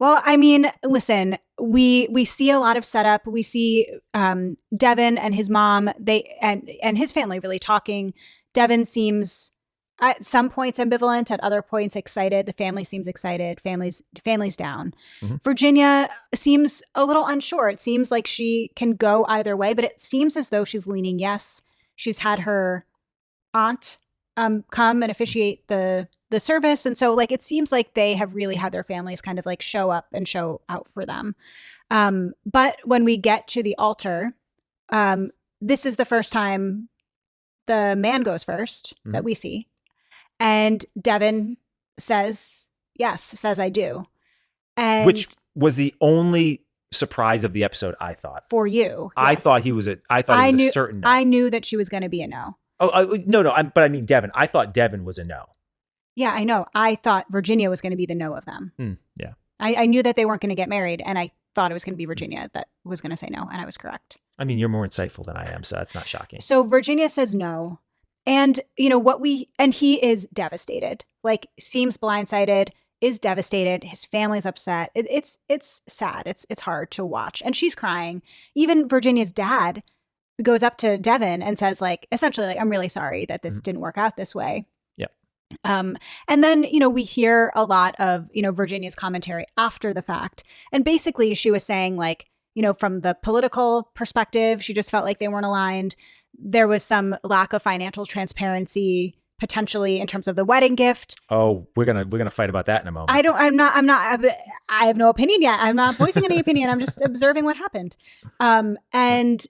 Speaker 1: Well, I mean, listen, we see a lot of setup. We see Devin and his mom, and his family really talking. Devin seems at some points ambivalent, at other points excited. The family seems excited. Family's down. Mm-hmm. Virginia seems a little unsure. It seems like she can go either way, but it seems as though she's leaning yes. She's had her aunt come and officiate the service. And so like, it seems like they have really had their families kind of like show up and show out for them. But when we get to the altar, this is the first time the man goes first that we see. And Devin says, yes, says I do. And
Speaker 2: which was the only surprise of the episode, I thought.
Speaker 1: For you.
Speaker 2: Yes. I thought he was a certain no.
Speaker 1: I knew that she was going to be a no.
Speaker 2: Oh, no. But I mean, Devin. I thought Devin was a no.
Speaker 1: Yeah, I know. I thought Virginia was going to be the no of them.
Speaker 2: Yeah.
Speaker 1: I knew that they weren't going to get married, and I thought it was going to be Virginia that was going to say no, and I was correct.
Speaker 2: I mean, you're more insightful than I am, so that's not shocking.
Speaker 1: So Virginia says no. And, you know, he is devastated, like seems blindsided, is devastated. His family's upset. It's sad. It's hard to watch. And she's crying. Even Virginia's dad goes up to Devin and says, like, essentially, like, I'm really sorry that this didn't work out this way.
Speaker 2: Yeah.
Speaker 1: And then, you know, we hear a lot of, you know, Virginia's commentary after the fact. And basically she was saying, like, you know, from the political perspective, she just felt like they weren't aligned. There was some lack of financial transparency potentially in terms of the wedding gift.
Speaker 2: Oh, we're gonna fight about that in a moment.
Speaker 1: I have no opinion yet. I'm not voicing any opinion. I'm just observing what happened. And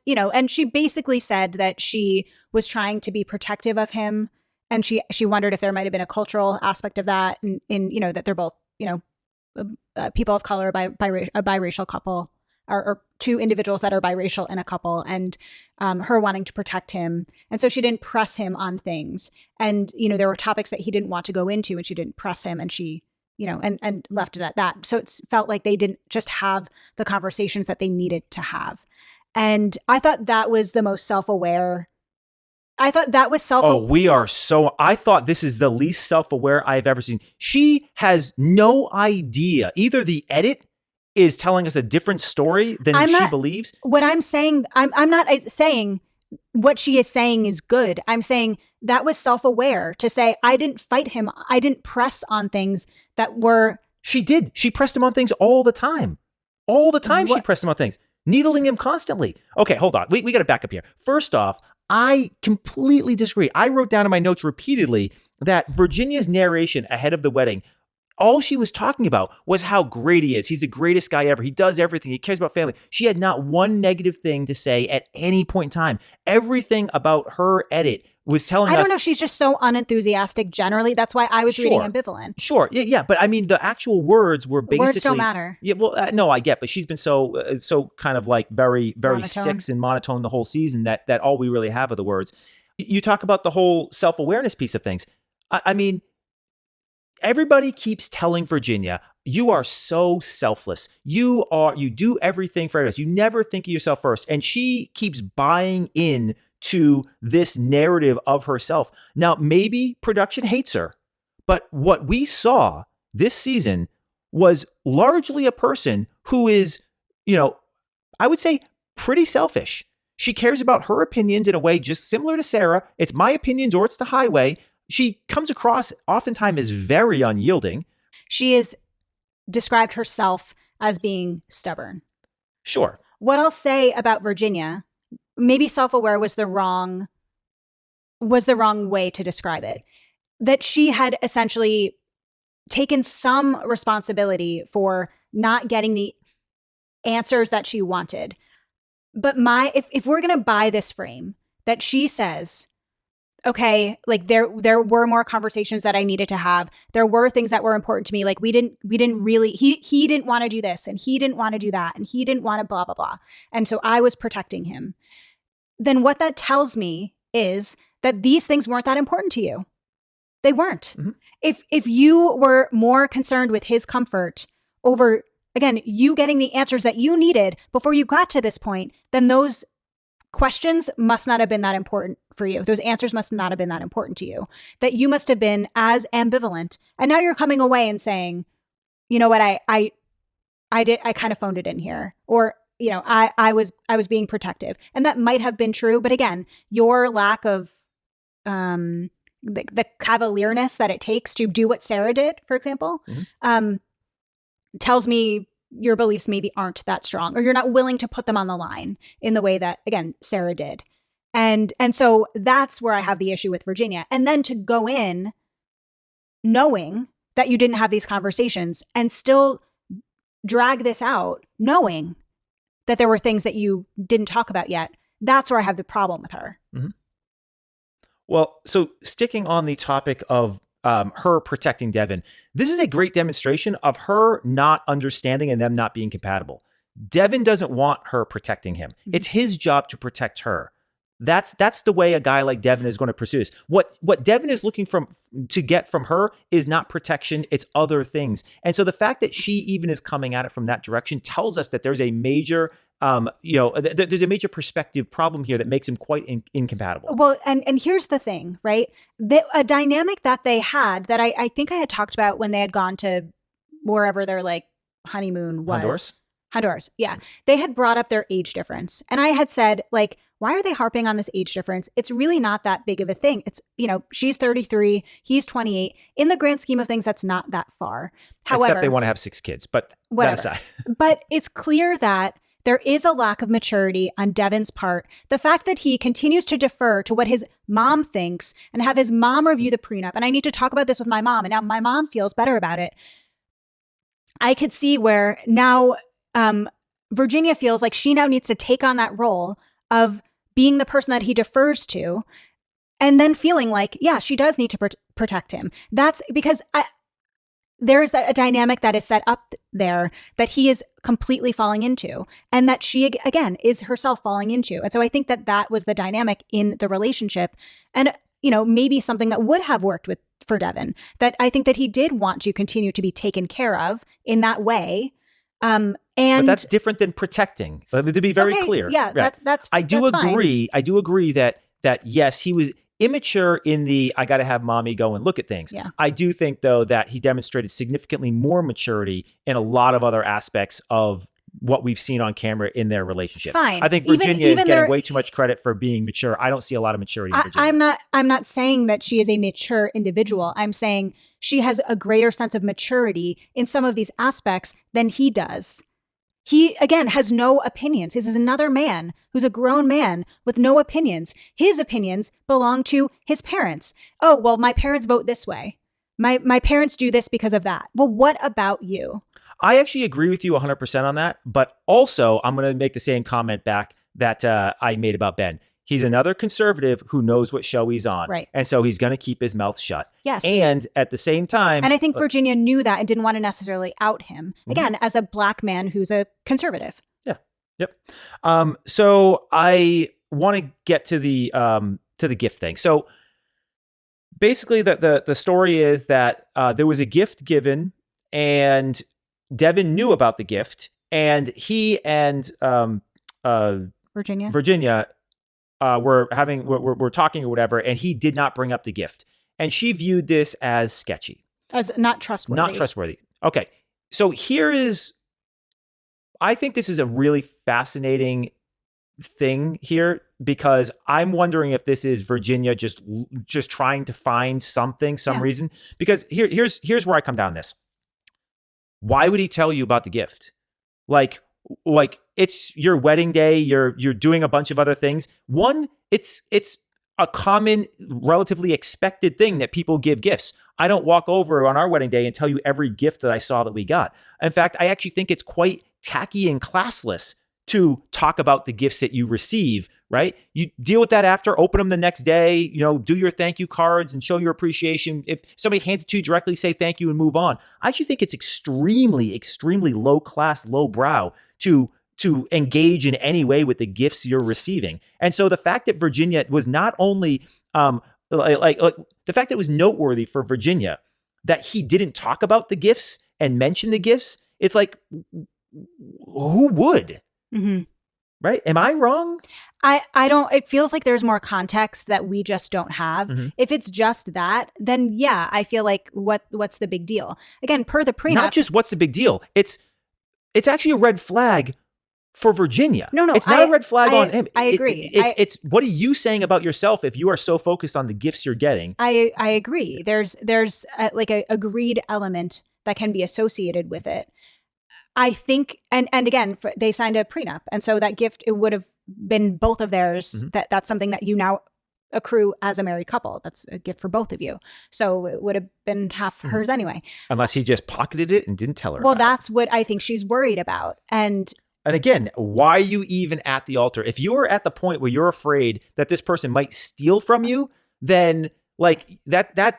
Speaker 1: you know, and she basically said that she was trying to be protective of him, and she wondered if there might have been a cultural aspect of that, in you know, that they're both, you know, people of color, a biracial couple, or two individuals that are biracial in a couple, and her wanting to protect him. And so she didn't press him on things. And, you know, there were topics that he didn't want to go into, and she didn't press him, and she, you know, and left it at that. So it felt like they didn't just have the conversations that they needed to have. And I thought that was the most self-aware. I thought that was
Speaker 2: I thought this is the least self-aware I've ever seen. She has no idea. Either the edit is telling us a different story than she believes.
Speaker 1: What I'm saying, I'm not saying what she is saying is good. I'm saying that was self-aware to say, I didn't fight him. I didn't press on things that were...
Speaker 2: She did. She pressed him on things all the time. All the time she pressed him on things. Needling him constantly. Okay, hold on. We got to back up here. First off, I completely disagree. I wrote down in my notes repeatedly that Virginia's narration ahead of the wedding, all she was talking about was how great he is. He's the greatest guy ever. He does everything. He cares about family. She had not one negative thing to say at any point in time. Everything about her edit was telling us...
Speaker 1: I don't know. She's just so unenthusiastic generally. That's why I was reading ambivalent.
Speaker 2: Sure. Yeah. But I mean, the actual words were basically...
Speaker 1: Words don't matter.
Speaker 2: Yeah. Well, no, I get, but she's been so kind of like very, very monotone. 6 and monotone the whole season that all we really have are the words. You talk about the whole self-awareness piece of things. I mean... Everybody keeps telling Virginia, you are so selfless. You do everything for others. You never think of yourself first. And she keeps buying in to this narrative of herself. Now, maybe production hates her, but what we saw this season was largely a person who is, I would say pretty selfish. She cares about her opinions in a way just similar to Sarah. It's my opinions or it's the highway. She comes across oftentimes as very unyielding.
Speaker 1: She has described herself as being stubborn.
Speaker 2: Sure.
Speaker 1: What I'll say about Virginia, maybe self-aware was the wrong way to describe it. That she had essentially taken some responsibility for not getting the answers that she wanted. But if we're going to buy this frame that she says, okay, like there were more conversations that I needed to have. There were things that were important to me. Like we didn't really, he didn't want to do this and he didn't want to do that and he didn't want to blah, blah, blah. And so I was protecting him. Then what that tells me is that these things weren't that important to you. They weren't. Mm-hmm. If you were more concerned with his comfort over, again, you getting the answers that you needed before you got to this point, then those questions must not have been that important for you. Those answers must not have been that important to you. That you must have been as ambivalent. And now you're coming away and saying, you know what, I kind of phoned it in here. Or, I was being protective. And that might have been true. But again, your lack of the cavalierness that it takes to do what Sarah did, for example, tells me your beliefs maybe aren't that strong, or you're not willing to put them on the line in the way that, again, Sarah did. And so that's where I have the issue with Virginia. And then to go in knowing that you didn't have these conversations and still drag this out, knowing that there were things that you didn't talk about yet, that's where I have the problem with her.
Speaker 2: Mm-hmm. Well, so sticking on the topic of her protecting Devin, this is a great demonstration of her not understanding and them not being compatible. Devin doesn't want her protecting him. Mm-hmm. It's his job to protect her. That's the way a guy like Devin is going to pursue this. What Devin is looking to get from her is not protection, it's other things. And so the fact that she even is coming at it from that direction tells us that there's a major there's a major perspective problem here that makes him quite incompatible.
Speaker 1: Well, and here's the thing, right? A dynamic that they had that I think I had talked about when they had gone to wherever their like honeymoon was. Honduras. Yeah. They had brought up their age difference. And I had said, like, why are they harping on this age difference? It's really not that big of a thing. It's, she's 33, he's 28. In the grand scheme of things, that's not that far. However,
Speaker 2: except they want to have 6 kids, but
Speaker 1: whatever.
Speaker 2: That aside.
Speaker 1: But it's clear that there is a lack of maturity on Devin's part. The fact that he continues to defer to what his mom thinks and have his mom review the prenup. And I need to talk about this with my mom. And now my mom feels better about it. I could see where now Virginia feels like she now needs to take on that role of being the person that he defers to, and then feeling like, yeah, she does need to protect him. That's because there is a dynamic that is set up there that he is completely falling into, and that she, again, is herself falling into. And so I think that was the dynamic in the relationship. And, maybe something that would have worked for Devin, that I think that he did want to continue to be taken care of in that way. But
Speaker 2: that's different than protecting. To be very clear.
Speaker 1: Yeah, right. That's
Speaker 2: I do
Speaker 1: that's
Speaker 2: agree.
Speaker 1: Fine.
Speaker 2: I do agree that yes, he was immature in the I got to have mommy go and look at things.
Speaker 1: Yeah.
Speaker 2: I do think though that he demonstrated significantly more maturity in a lot of other aspects of what we've seen on camera in their relationship.
Speaker 1: Fine.
Speaker 2: I think Virginia is getting way too much credit for being mature. I don't see a lot of maturity in Virginia.
Speaker 1: I'm not saying that she is a mature individual. I'm saying she has a greater sense of maturity in some of these aspects than he does. He, again, has no opinions. This is another man who's a grown man with no opinions. His opinions belong to his parents. Oh, well, my parents vote this way. My parents do this because of that. Well, what about you?
Speaker 2: I actually agree with you 100% on that. But also, I'm going to make the same comment back that I made about Ben. He's another conservative who knows what show he's on.
Speaker 1: Right.
Speaker 2: And so he's going to keep his mouth shut.
Speaker 1: Yes.
Speaker 2: And at the same time.
Speaker 1: And I think Virginia knew that and didn't want to necessarily out him. Again, as a black man who's a conservative.
Speaker 2: Yeah. Yep. So I want to get to the gift thing. So basically the story is that there was a gift given and Devin knew about the gift, and he and
Speaker 1: Virginia
Speaker 2: we're talking or whatever, and he did not bring up the gift, and she viewed this as sketchy,
Speaker 1: as not trustworthy.
Speaker 2: not trustworthy. Okay, so I think this is a really fascinating thing here, because I'm wondering if this is Virginia just trying to find some reason. Because here's where I come down this. Why would he tell you about the gift? Like it's your wedding day. You're doing a bunch of other things. One, it's a common, relatively expected thing that people give gifts. I don't walk over on our wedding day and tell you every gift that I saw that we got. In fact, I actually think it's quite tacky and classless to talk about the gifts that you receive, right? You deal with that after, open them the next day, do your thank you cards and show your appreciation. If somebody hands it to you directly, say thank you and move on. I actually think it's extremely, extremely low class, low brow to engage in any way with the gifts you're receiving. And so the fact that Virginia was not only, the fact that it was noteworthy for Virginia that he didn't talk about the gifts and mention the gifts, it's like, who would?
Speaker 1: Mm-hmm.
Speaker 2: Right? Am I wrong?
Speaker 1: I don't, it feels like there's more context that we just don't have.
Speaker 2: Mm-hmm.
Speaker 1: If it's just that, then yeah, I feel like what's the big deal? Again, per the prenup.
Speaker 2: Not just what's the big deal. It's actually a red flag for Virginia.
Speaker 1: No,
Speaker 2: it's not a red flag on him.
Speaker 1: I agree.
Speaker 2: It's what are you saying about yourself if you are so focused on the gifts you're getting?
Speaker 1: I agree. There's like a greed element that can be associated with it. I think, and again, they signed a prenup, and so that gift, it would have been both of theirs. Mm-hmm. That's something that you now accrue as a married couple. That's a gift for both of you. So it would have been half mm-hmm. hers anyway.
Speaker 2: Unless he just pocketed it and didn't tell her.
Speaker 1: Well, that's what I think she's worried about. And
Speaker 2: again, why are you even at the altar? If you are at the point where you're afraid that this person might steal from you, then like that.
Speaker 1: Well,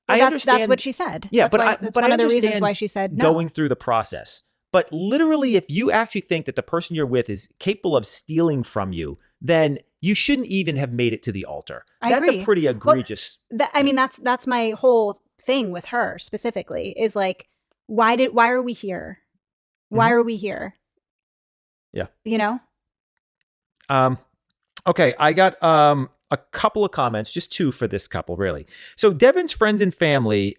Speaker 2: I understand.
Speaker 1: That's what she said.
Speaker 2: Yeah,
Speaker 1: that's one of the reasons why she said no.
Speaker 2: Going through the process. But literally, if you actually think that the person you're with is capable of stealing from you, then you shouldn't even have made it to the altar. That's
Speaker 1: agree.
Speaker 2: A pretty egregious.
Speaker 1: Well, I mean, that's my whole thing with her specifically is like, why are we here? Why mm-hmm. are we here?
Speaker 2: Yeah. Okay, I got a couple of comments, just two for this couple, really. So Devin's friends and family,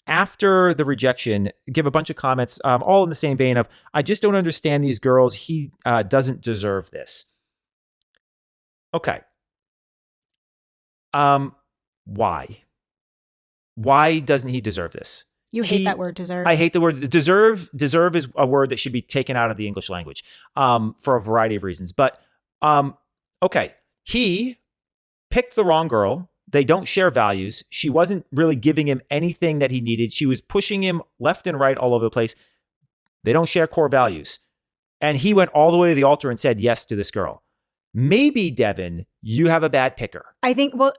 Speaker 2: after the rejection, give a bunch of comments, all in the same vein of, I just don't understand these girls. He doesn't deserve this. Okay. Why? Why doesn't he deserve this?
Speaker 1: You hate that word, deserve.
Speaker 2: I hate the word deserve. Deserve is a word that should be taken out of the English language for a variety of reasons. But okay, he picked the wrong girl. They don't share values. She wasn't really giving him anything that he needed. She was pushing him left and right all over the place. They don't share core values. And he went all the way to the altar and said yes to this girl. Maybe, Devin, you have a bad picker.
Speaker 1: I think, well,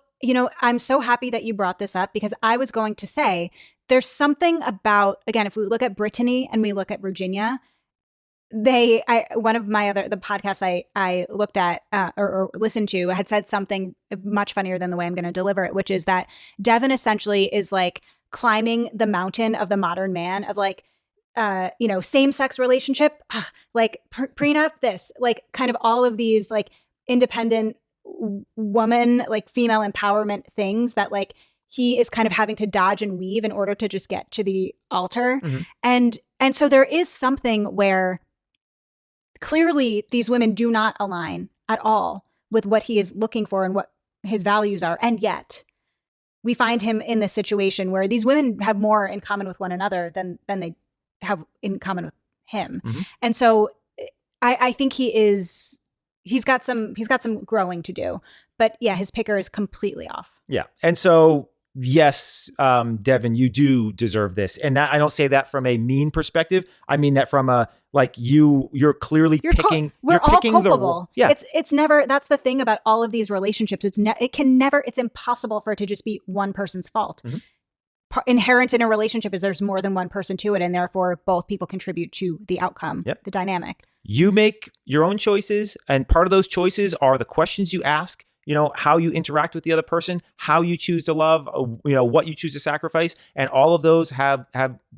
Speaker 1: I'm so happy that you brought this up because I was going to say there's something about, again, if we look at Brittany and we look at Virginia, one of the podcasts I looked at or listened to had said something much funnier than the way I'm going to deliver it, which is that Devin essentially is like climbing the mountain of the modern man of like, same-sex relationship, like prenup, this, like kind of all of these like independent woman, like female empowerment things that like he is kind of having to dodge and weave in order to just get to the altar. Mm-hmm. And so there is something where clearly these women do not align at all with what he is looking for and what his values are. And yet we find him in this situation where these women have more in common with one another than they have in common with him. Mm-hmm. And so I think he's got some growing to do, but yeah, his picker is completely off.
Speaker 2: Yeah. And so, yes, Devin, you do deserve this. And that, I don't say that from a mean perspective. I mean that from a, like you're clearly picking.
Speaker 1: We're all
Speaker 2: picking
Speaker 1: culpable.
Speaker 2: Yeah.
Speaker 1: It's never, that's the thing about all of these relationships. It's impossible for it to just be one person's fault. Mm-hmm. Inherent in a relationship is there's more than one person to it, and therefore both people contribute to the outcome, the dynamic.
Speaker 2: You make your own choices, and part of those choices are the questions you ask how you interact with the other person, how you choose to love, what you choose to sacrifice, and all of those have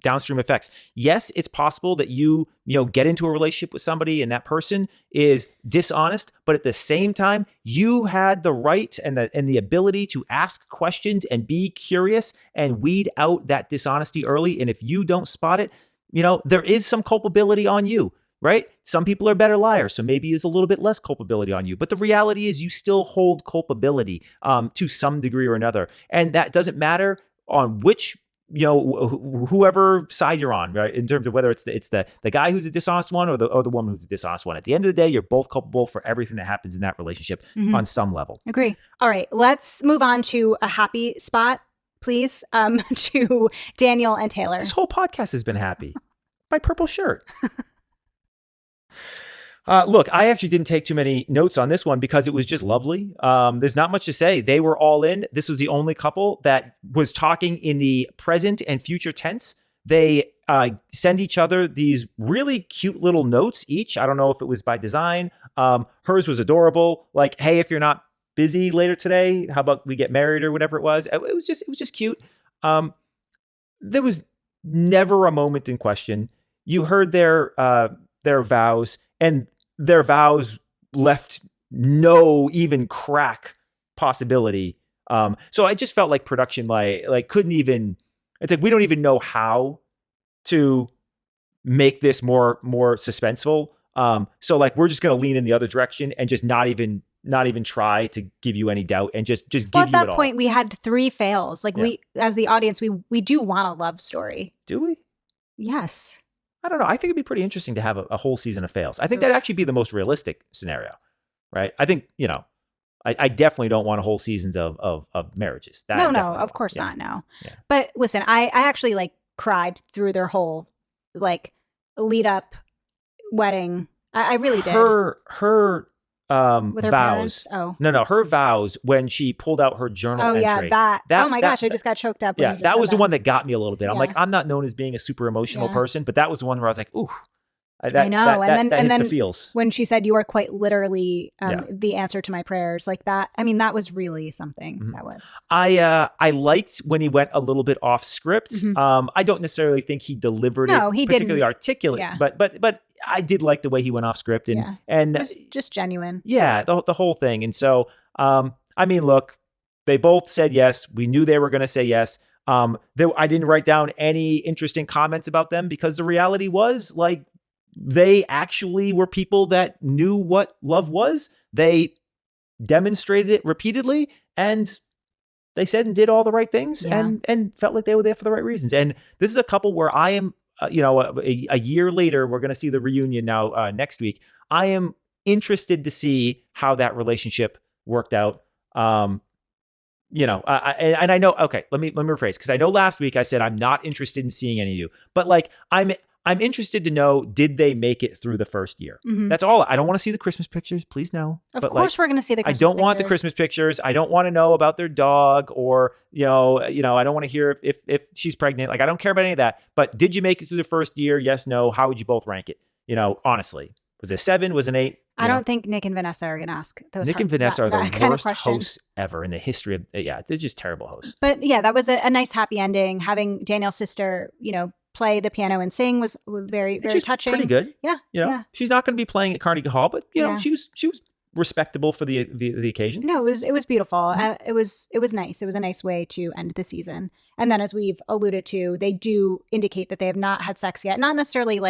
Speaker 2: downstream effects. Yes, it's possible that you get into a relationship with somebody and that person is dishonest, but at the same time, you had the right and the ability to ask questions and be curious and weed out that dishonesty early. And if you don't spot it, there is some culpability on you, right? Some people are better liars, so maybe there's a little bit less culpability on you. But the reality is you still hold culpability to some degree or another. And that doesn't matter on which, whoever side you're on, right? In terms of whether it's the guy who's a dishonest one or the woman who's a dishonest one. At the end of the day, you're both culpable for everything that happens in that relationship on some level.
Speaker 1: Agree. All right, let's move on to a happy spot, please, to Daniel and Taylor.
Speaker 2: This whole podcast has been happy. My purple shirt. Look, I actually didn't take too many notes on this one because it was just lovely. There's not much to say. They were all in. This was the only couple that was talking in the present and future tense. They send each other these really cute little notes each. I don't know if it was by design. Hers was adorable. Like, hey, if you're not busy later today, how about we get married or whatever it was. It was just cute. There was never a moment in question. You heard their vows, and their vows left no even crack possibility. So I just felt like production like couldn't even. It's like we don't even know how to make this more suspenseful. So like we're just gonna lean in the other direction and just not even try to give you any doubt and just give you it all.
Speaker 1: At that point, we had 3 fails. Like we, as the audience, we do want a love story.
Speaker 2: Do we?
Speaker 1: Yes.
Speaker 2: I don't know. I think it'd be pretty interesting to have a whole season of fails. I think that'd actually be the most realistic scenario, right? I think, I definitely don't want a whole seasons of marriages.
Speaker 1: No, of course not. No.
Speaker 2: Yeah.
Speaker 1: But listen, I actually cried through their whole lead up wedding. I really did.
Speaker 2: Her
Speaker 1: with her
Speaker 2: vows.
Speaker 1: Parents? Oh.
Speaker 2: No, her vows when she pulled out her journal entry.
Speaker 1: Yeah, that. Oh my gosh, I just got choked up.
Speaker 2: Yeah, that was the one that got me a little bit. I'm like, I'm not known as being a super emotional person, but that was the one where I was like, ooh.
Speaker 1: I know. And then
Speaker 2: the feels.
Speaker 1: When she said, you are quite literally the answer to my prayers, like that. I mean, that was really something. Mm-hmm. That was.
Speaker 2: I liked when he went a little bit off script. Mm-hmm. I don't necessarily think he delivered it particularly articulate, but I did like the way he went off script and
Speaker 1: it was just genuine.
Speaker 2: Yeah, the whole thing. And so, I mean, look, they both said yes. We knew they were going to say yes. I didn't write down any interesting comments about them because the reality was they actually were people that knew what love was. They demonstrated it repeatedly and they said and did all the right things and felt like they were there for the right reasons. And this is a couple where I am, a year later, we're going to see the reunion now next week. I am interested to see how that relationship worked out. And I know, okay, let me rephrase, because I know last week I said I'm not interested in seeing any of you, but I'm interested to know, did they make it through the first year? Mm-hmm. That's all. I don't want to see the Christmas pictures, please no.
Speaker 1: Of course we're going to see the Christmas
Speaker 2: pictures. I don't
Speaker 1: want
Speaker 2: the Christmas pictures. I don't want to know about their dog or, I don't want to hear if she's pregnant. I don't care about any of that. But did you make it through the first year? Yes, no. How would you both rank it? Honestly. Was it a 7? Was it an 8?
Speaker 1: I don't think Nick and Vanessa are going to ask those.
Speaker 2: Nick and Vanessa are the worst hosts ever in the history of, they're just terrible hosts.
Speaker 1: But yeah, that was a nice happy ending. Having Daniel's sister, play the piano and sing was very, very touching.
Speaker 2: Pretty good.
Speaker 1: Yeah.
Speaker 2: She's not going to be playing at Carnegie Hall, but she was respectable for the occasion.
Speaker 1: No, it was beautiful. Mm-hmm. It was nice. It was a nice way to end the season. And then, as we've alluded to, they do indicate that they have not had sex yet. Not necessarily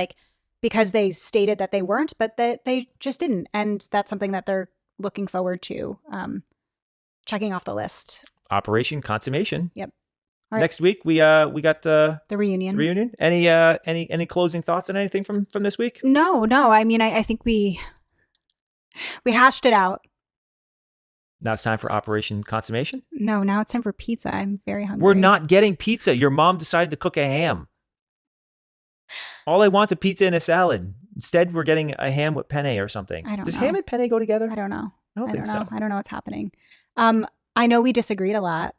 Speaker 1: because they stated that they weren't, but that they just didn't. And that's something that they're looking forward to checking off the list.
Speaker 2: Operation Consummation.
Speaker 1: Yep.
Speaker 2: Right. Next week we got
Speaker 1: the reunion.
Speaker 2: Any closing thoughts on anything from this week?
Speaker 1: No. I mean, I think we hashed it out.
Speaker 2: Now it's time for Operation Consummation?
Speaker 1: No, now it's time for pizza. I'm very hungry.
Speaker 2: We're not getting pizza. Your mom decided to cook a ham. All I want is a pizza and a salad. Instead, we're getting a ham with penne or something.
Speaker 1: I don't know.
Speaker 2: Does ham and penne go together?
Speaker 1: I don't know.
Speaker 2: I don't think so.
Speaker 1: I don't know what's happening. I know we disagreed a lot.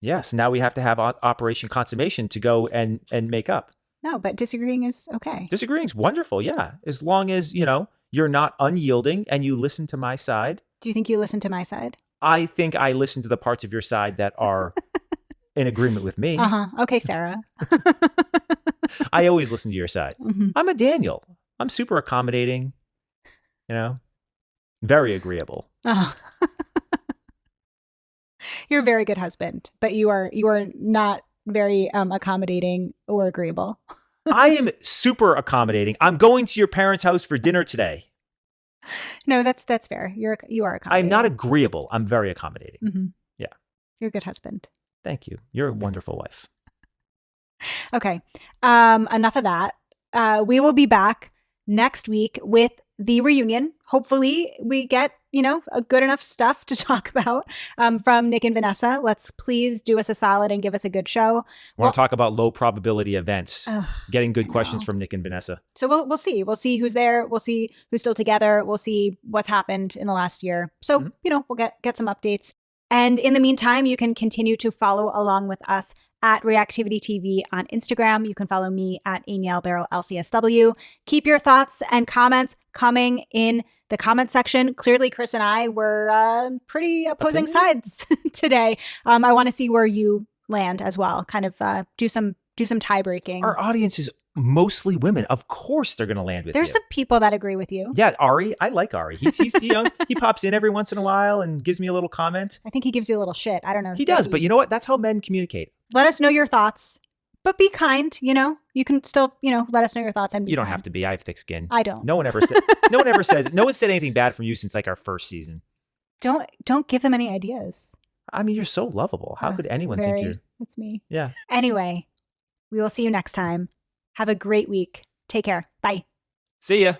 Speaker 2: Yes, now we have to have Operation Consummation to go and make up.
Speaker 1: No, but disagreeing is okay.
Speaker 2: Disagreeing is wonderful, yeah. As long as, you're not unyielding and you listen to my side.
Speaker 1: Do you think you listen to my side?
Speaker 2: I think I listen to the parts of your side that are in agreement with me.
Speaker 1: Okay, Sarah.
Speaker 2: I always listen to your side.
Speaker 1: Mhm.
Speaker 2: I'm a Daniel. I'm super accommodating, very agreeable.
Speaker 1: Oh. You're a very good husband, but you are not very accommodating or agreeable.
Speaker 2: I am super accommodating. I'm going to your parents' house for dinner today.
Speaker 1: No, that's fair. You are accommodating.
Speaker 2: I'm not agreeable. I'm very accommodating.
Speaker 1: Mm-hmm.
Speaker 2: Yeah.
Speaker 1: You're a good husband.
Speaker 2: Thank you. You're a wonderful wife.
Speaker 1: Okay. Enough of that. We will be back next week with the reunion. Hopefully we get, a good enough stuff to talk about from Nick and Vanessa. Let's please do us a solid and give us a good show.
Speaker 2: I want to talk about low probability events. Getting good
Speaker 1: I
Speaker 2: questions
Speaker 1: know.
Speaker 2: from Nick and Vanessa.
Speaker 1: So we'll see. We'll see who's there. We'll see who's still together. We'll see what's happened in the last year. So, we'll get some updates. And in the meantime, you can continue to follow along with us at Reactivity TV on Instagram. You can follow me at Amy Albero LCSW. Keep your thoughts and comments coming in the comment section. Clearly, Chris and I were pretty opposing sides today. I want to see where you land as well. Kind of do some tie breaking.
Speaker 2: Our audience is mostly women. Of course, they're going to land with
Speaker 1: There's
Speaker 2: you.
Speaker 1: some people that agree with you.
Speaker 2: Yeah, Ari. I like Ari. He's he pops in every once in a while and gives me a little comment.
Speaker 1: I think he gives you a little shit. I don't know.
Speaker 2: He does, but you know what? That's how men communicate.
Speaker 1: Let us know your thoughts, but be kind. You can still, let us know your thoughts and be
Speaker 2: You don't
Speaker 1: kind.
Speaker 2: have to be. I have thick skin.
Speaker 1: I don't.
Speaker 2: No one ever said. No one said anything bad from you since like our first season.
Speaker 1: Don't give them any ideas.
Speaker 2: I mean, you're so lovable. How could anyone think you're?
Speaker 1: It's me.
Speaker 2: Yeah.
Speaker 1: Anyway, we will see you next time. Have a great week. Take care. Bye.
Speaker 2: See ya.